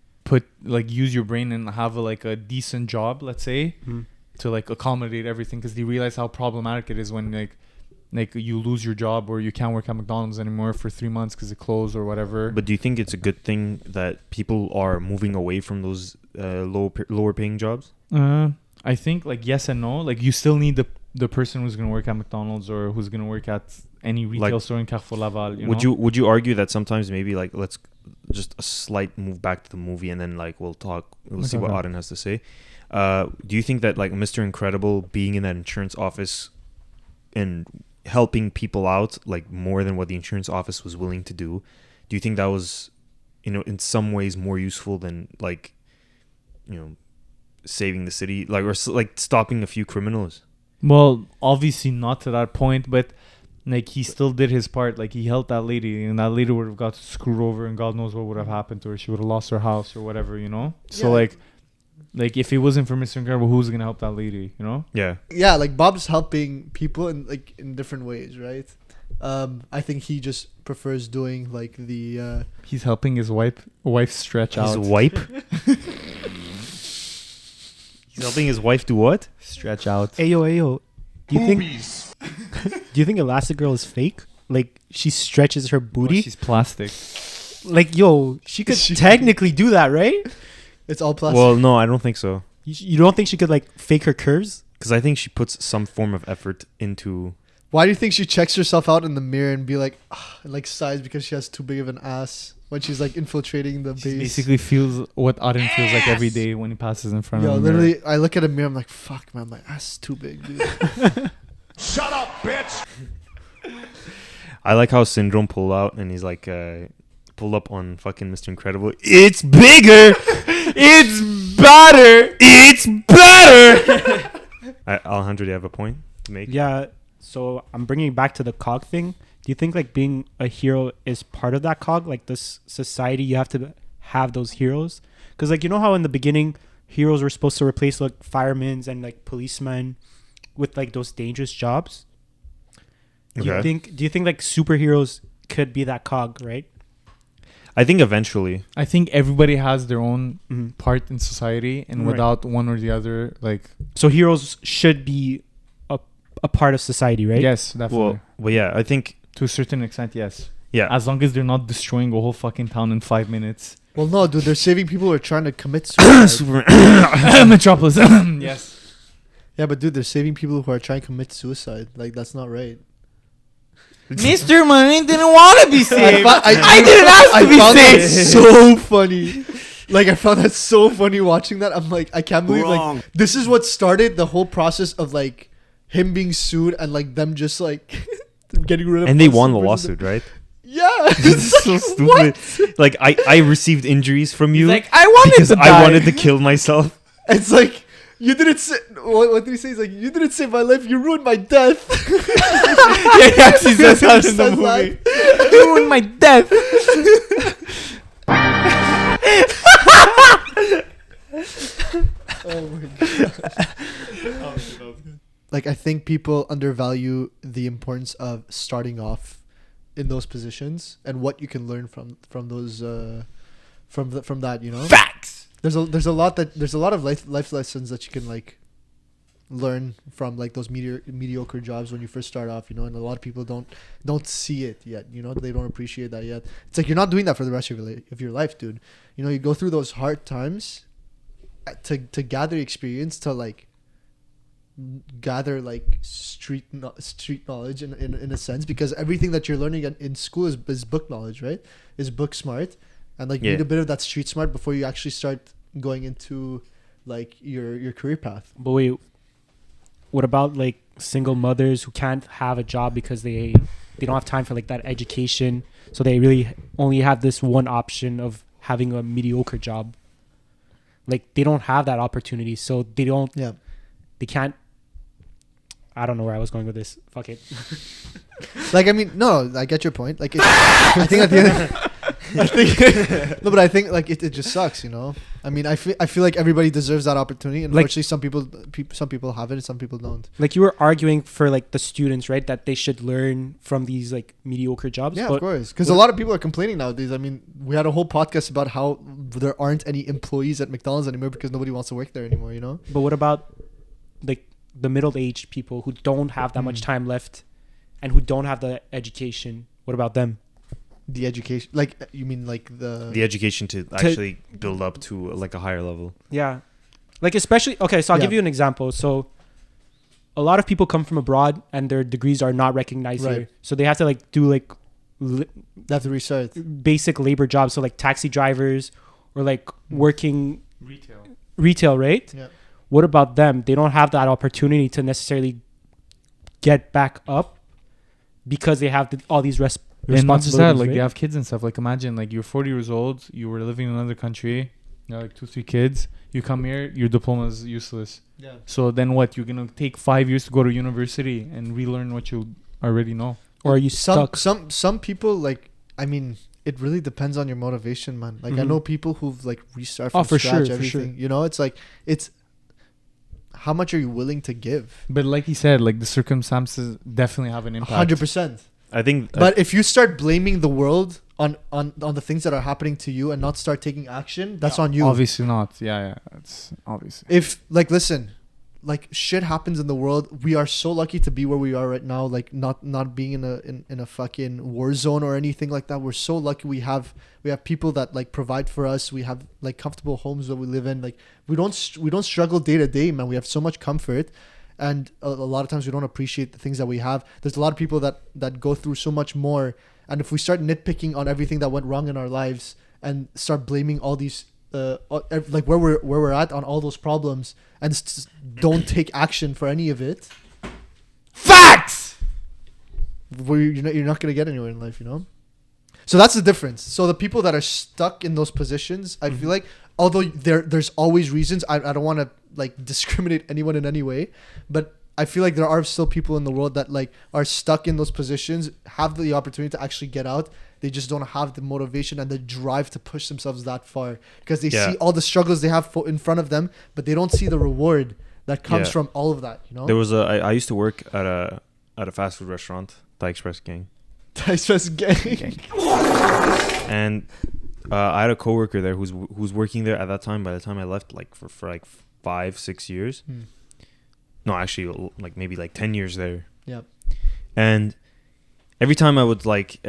use your brain and have a decent job, let's say. To like accommodate everything, because they realize how problematic it is when like like you lose your job or you can't work at McDonald's anymore for 3 months because it closed or whatever. But do you think it's a good thing that people are moving away from those lower paying jobs? I think like yes and no. Like you still need the person who's gonna work at McDonald's or who's gonna work at any retail store in Carrefour Laval. Would you argue that sometimes maybe like let's just a slight move back to the movie and then like we'll see what Aren has to say. Do you think that like Mr. Incredible being in that insurance office and helping people out like more than what the insurance office was willing to do you think that was, in some ways more useful than like, saving the city, like, or like stopping a few criminals? Well, obviously not to that point, but like he still did his part. Like he helped that lady, and that lady would have got screwed over, and God knows what would have happened to her. She would have lost her house or whatever, So like if it wasn't for Mr. Incredible, who's gonna help that lady, Yeah, like Bob's helping people in different ways, right? I think he just prefers doing like the he's helping his wife stretch out. His wife? He's helping his wife do what? Stretch out. Ayo. Do you think Elastigirl is fake? Like she stretches her booty? She's plastic. Like she could technically do that, right? It's all plastic. Well, no, I don't think so. You don't think she could like fake her curves? Because I think she puts some form of effort into. Why do you think she checks herself out in the mirror and be like, and like sighs because she has too big of an ass when she's like infiltrating the She base? basically feels what Aren feels like every day when he passes in front of Yo, him. literally, I look at a mirror, I'm like, fuck, man, my ass is too big, dude. Shut up, bitch! I like how Syndrome pulled out and he's like, pulled up on fucking Mr. Incredible. It's bigger! It's better! It's better! Alejandro, do you have a point to make? Yeah. So I'm bringing it back to the cog thing. Do you think like being a hero is part of that cog? Like this society, you have to have those heroes? Because like, how in the beginning, heroes were supposed to replace like firemen and like policemen with like those dangerous jobs? Do you think like superheroes could be that cog, right? I think eventually. I think everybody has their own part in society, and without one or the other, like... So heroes should be a part of society, right? Yes, definitely. Well, yeah, I think... To a certain extent, yes. Yeah. As long as they're not destroying a whole fucking town in 5 minutes. Well, no, dude, they're saving people who are trying to commit suicide. Metropolis. Yes. Yeah, but dude, they're saving people who are trying to commit suicide. Like, that's not right. Mr. Money didn't want to be saved. I didn't ask to be found that saved. so funny. Like, I found that so funny watching that. I'm like, I can't believe, like, this is what started the whole process of, like, him being sued and, like, them just, like, getting rid of... And they won the lawsuit, right? Yeah. This is so stupid. What? Like, I received injuries from you. Like, I wanted because to die. I wanted to kill myself. It's like, you didn't say... What did he say? He's like, you didn't save my life, you ruined my death. Yeah, he actually says that in the movie. You ruined my death. Oh my god. Like, I think people undervalue the importance of starting off in those positions and what you can learn from those from that. Facts. There's a lot of life lessons that you can like learn from like those mediocre jobs when you first start off, and a lot of people don't see it yet. They don't appreciate that yet. It's like you're not doing that for the rest of your life, dude. You go through those hard times to gather experience, to like gather like street knowledge in a sense, because everything that you're learning in school is book knowledge, right? Is book smart, and like you need a bit of that street smart before you actually start going into like your career path. But wait, what about like single mothers who can't have a job because they don't have time for like that education, so they really only have this one option of having a mediocre job? Like they don't have that opportunity, so they can't. I don't know where I was going with this. Fuck it. Like, I mean, no, I get your point. Like, I think at the end, no, but I think like it just sucks, I mean, I feel like everybody deserves that opportunity. Unfortunately, some people have it and some people don't. Like you were arguing for like the students, right? That they should learn from these like mediocre jobs. Yeah, of course. Because a lot of people are complaining nowadays. I mean, we had a whole podcast about how there aren't any employees at McDonald's anymore because nobody wants to work there anymore. But what about like the middle-aged people who don't have that much time left, and who don't have the education, what about them? The education, like you mean like The education to actually build up to like a higher level. Yeah. Like especially, okay, so I'll give you an example. So a lot of people come from abroad and their degrees are not recognized here. So they have to like do like they have to restart basic labor jobs. So like taxi drivers or like working retail, right? Yeah. What about them? They don't have that opportunity to necessarily get back up because they have all these And not just that, like right? they have kids and stuff. Like imagine, like you're 40 years old, you were living in another country, you have like 2-3 kids. You come here, your diploma is useless. Yeah. So then what? You're gonna take 5 years to go to university and relearn what you already know. Or are you stuck? Some people, like, I mean, it really depends on your motivation, man. Like I know people who've like restart from scratch everything. You know, it's like it's how much are you willing to give? But like he said, like the circumstances definitely have an impact. 100%. I think. But if you start blaming the world on the things that are happening to you and not start taking action, that's on you. Obviously not. Yeah, it's obviously. If like listen, like shit happens in the world. We are so lucky to be where we are right now. Like not being in a fucking war zone or anything like that. We're so lucky. We have people that like provide for us. We have like comfortable homes that we live in. Like we don't struggle day to day, man. We have so much comfort. And a lot of times we don't appreciate the things that we have. There's a lot of people that go through so much more. And if we start nitpicking on everything that went wrong in our lives and start blaming all these, like where we're at on all those problems and don't take action for any of it. Facts! You're not going to get anywhere in life, you know? So that's the difference. So the people that are stuck in those positions, I feel like, although there's always reasons, I don't want to like discriminate anyone in any way, but I feel like there are still people in the world that like are stuck in those positions, have the opportunity to actually get out. They just don't have the motivation and the drive to push themselves that far because they see all the struggles they have in front of them, but they don't see the reward that comes from all of that. You know, there was I used to work at a fast food restaurant, Thai Express Gang. Thai Express Gang. And I had a coworker there who's working there at that time. By the time I left, like for like 5-6 years. No, actually, like maybe like 10 years there. Yep. And every time I would like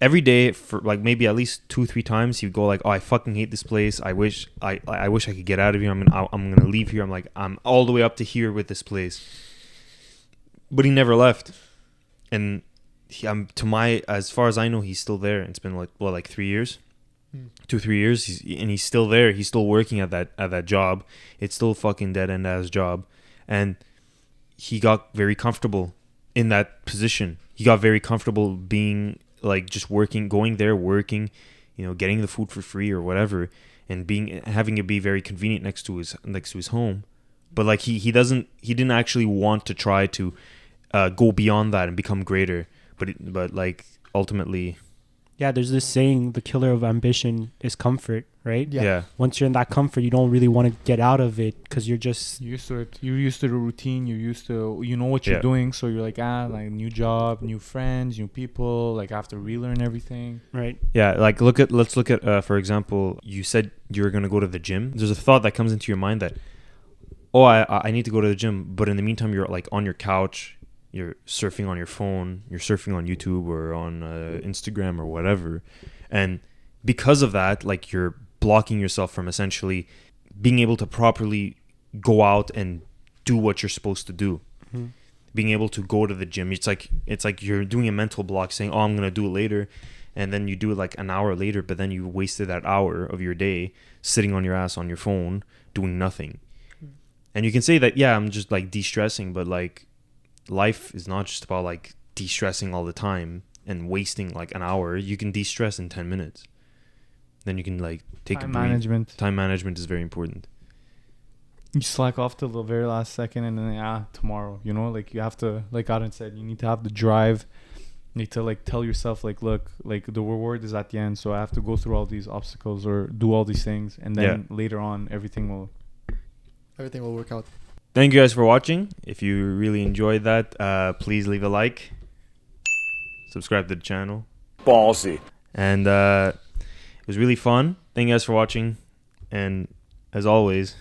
every day for like maybe at least 2-3 times, he would go like, "Oh, I fucking hate this place. I wish I could get out of here. I'm gonna leave here. I'm all the way up to here with this place." But he never left. And as far as I know, he's still there. It's been like 3 years. 2-3 years, he's still there. He's still working at that job. It's still fucking dead end ass job, and he got very comfortable in that position. He got very comfortable being like just working, going there, working, getting the food for free or whatever, and having it be very convenient next to his home. But like he didn't actually want to try to go beyond that and become greater. But like ultimately. Yeah, there's this saying, the killer of ambition is comfort, right? Yeah. Once you're in that comfort, you don't really want to get out of it because you're just used to it. You're used to the routine. You're used to, what you're doing. So you're like, like new job, new friends, new people. Like I have to relearn everything. Right. Yeah. Like let's look at, for example, you said you're going to go to the gym. There's a thought that comes into your mind that, I need to go to the gym. But in the meantime, you're like on your couch. You're surfing on your phone, you're surfing on YouTube or on Instagram or whatever. And because of that, like you're blocking yourself from essentially being able to properly go out and do what you're supposed to do. Mm-hmm. Being able to go to the gym. It's like you're doing a mental block saying, "Oh, I'm going to do it later." And then you do it like an hour later, but then you wasted that hour of your day sitting on your ass on your phone doing nothing. Mm-hmm. And you can say that, yeah, I'm just like de-stressing, but like life is not just about like de-stressing all the time and wasting like an hour. You can de-stress in 10 minutes. Then you can like take time management. Time management is very important. You slack off till the very last second and then tomorrow, like you have to, like Aren said, you need to have the drive. You need to like tell yourself like, look, like the reward is at the end, so I have to go through all these obstacles or do all these things, and then later on everything will work out. Thank you guys for watching. If you really enjoyed that, please leave a like. Subscribe to the channel. Ballsy. And it was really fun. Thank you guys for watching. And as always...